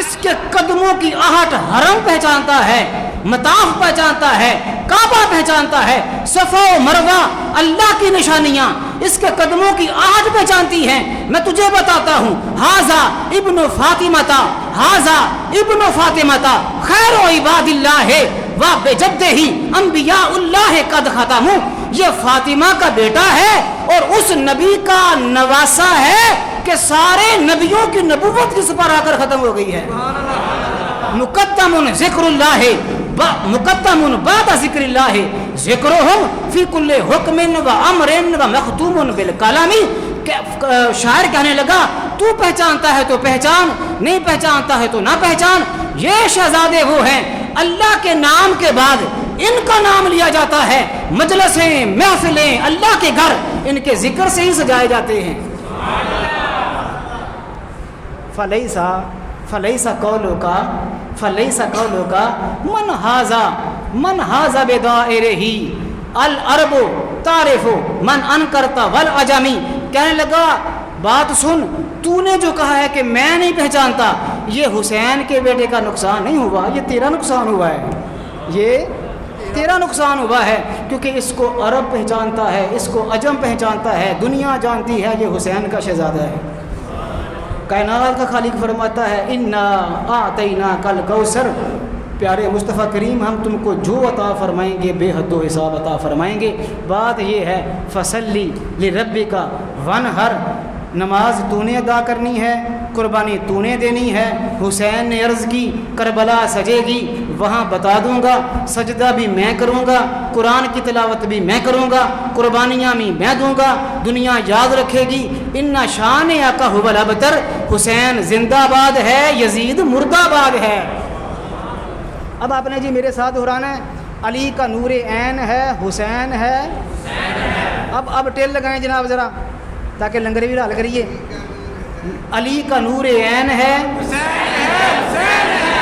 اس کے قدموں کی آہٹ حرم پہچانتا ہے، مطاف پہچانتا ہے، کعبہ پہچانتا ہے، صفا و مروہ اللہ کی نشانیاں اس کے قدموں کی آہٹ پہچانتی ہیں۔ میں تجھے بتاتا ہوں، ھذا ابن فاطمہ، ھذا ابن فاطمہ خیر عباد اللہ و بجدہ انبیاء اللہ قد ختموا، یہ فاطمہ کا بیٹا ہے اور اس نبی کا نواسا ہے کہ سارے نبیوں کی نبوت جس پر آ کر ختم ہو گئی ہے۔ مقدم ذکر اللہ، مقدم بعد ذکر اللہ، ذکرہم فی کل حکم و امر و مختوم بالکلام۔ شاعر کہنے لگا تو پہچانتا ہے تو پہچان، نہیں پہچانتا ہے تو نہ پہچان۔ یہ شہزادے وہ ہیں اللہ کے نام کے بعد ان کا نام لیا جاتا ہے، مجلسیں محفلیں اللہ کے گھر ان کے ذکر سے ہی سجائے جاتے ہیں۔ فلیسا قولو کا من ھذا بدائرہ العرب تعرف من انکرتا والعجمی۔ کہنے لگا بات سن، تو نے جو کہا ہے کہ میں نہیں پہچانتا، یہ حسین کے بیٹے کا نقصان نہیں ہوا، یہ تیرا نقصان ہوا ہے، یہ تیرا نقصان ہوا ہے، کیونکہ اس کو عرب پہچانتا ہے، اس کو عجم پہچانتا ہے، دنیا جانتی ہے یہ حسین کا شہزادہ ہے۔ کائنات کا خالق فرماتا ہے انا اعطینا کل کوثر، پیارے مصطفیٰ کریم ہم تم کو جو عطا فرمائیں گے بے حد و حساب عطا فرمائیں گے۔ بات یہ ہے فصلی لربک ونحر، نماز تو نے ادا کرنی ہے، قربانی تو نے دینی ہے۔ حسین نے عرض کی کربلا سجے گی، وہاں بتا دوں گا، سجدہ بھی میں کروں گا، قرآن کی تلاوت بھی میں کروں گا، قربانیاں بھی میں دوں گا، دنیا یاد رکھے گی۔ ان شان آقا هو الابتر، حسین زندہ باد ہے، یزید مردہ باد ہے۔ اب آپ نے جی میرے ساتھ دہرانا ہے، علی کا نور عین ہے، حسین ہے۔ اب ٹیل لگائیں جناب ذرا تاکہ لنگر بھی حل کریے۔ علی کا نور عین ہے،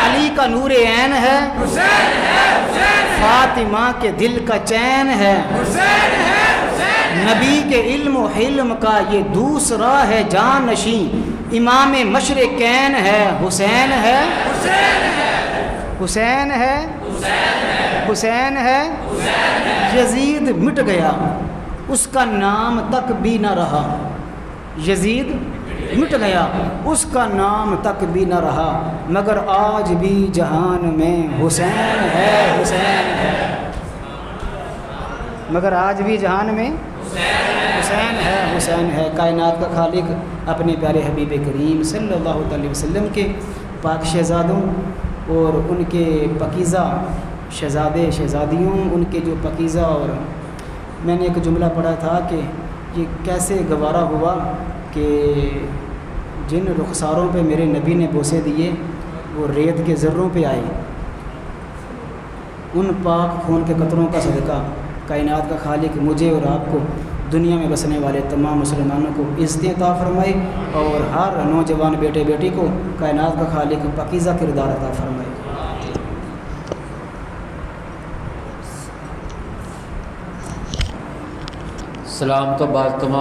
علی کا نور عین ہے، فاطمہ کے دل کا چین ہے، نبی کے علم و حلم کا یہ دوسرا ہے جان نشین، امام مشرقین ہے، حسین ہے، حسین ہے، حسین ہے۔ یزید مٹ گیا، اس کا نام تک بھی نہ رہا، یزید مٹ گیا، اس کا نام تک بھی نہ رہا، مگر آج بھی جہان میں حسین ہے، حسین ہے، مگر آج بھی جہان میں حسین ہے، حسین ہے۔ کائنات کا خالق اپنے پیارے حبیب کریم صلی اللہ علیہ وسلم کے پاک شہزادوں اور ان کے پاکیزہ شہزادے شہزادیوں، ان کے جو پاکیزہ، اور میں نے ایک جملہ پڑھا تھا کہ یہ کیسے گوارا ہوا کہ جن رخساروں پہ میرے نبی نے بوسے دیے وہ ریت کے ذروں پہ آئے، ان پاک خون کے قطروں کا صدقہ کائنات کا خالق مجھے اور آپ کو، دنیا میں بسنے والے تمام مسلمانوں کو عزت عطا فرمائے، اور ہر نوجوان بیٹے بیٹی کو کائنات کا خالق پاکیزہ کردار عطا فرمائے۔ سلام تو بعد تمام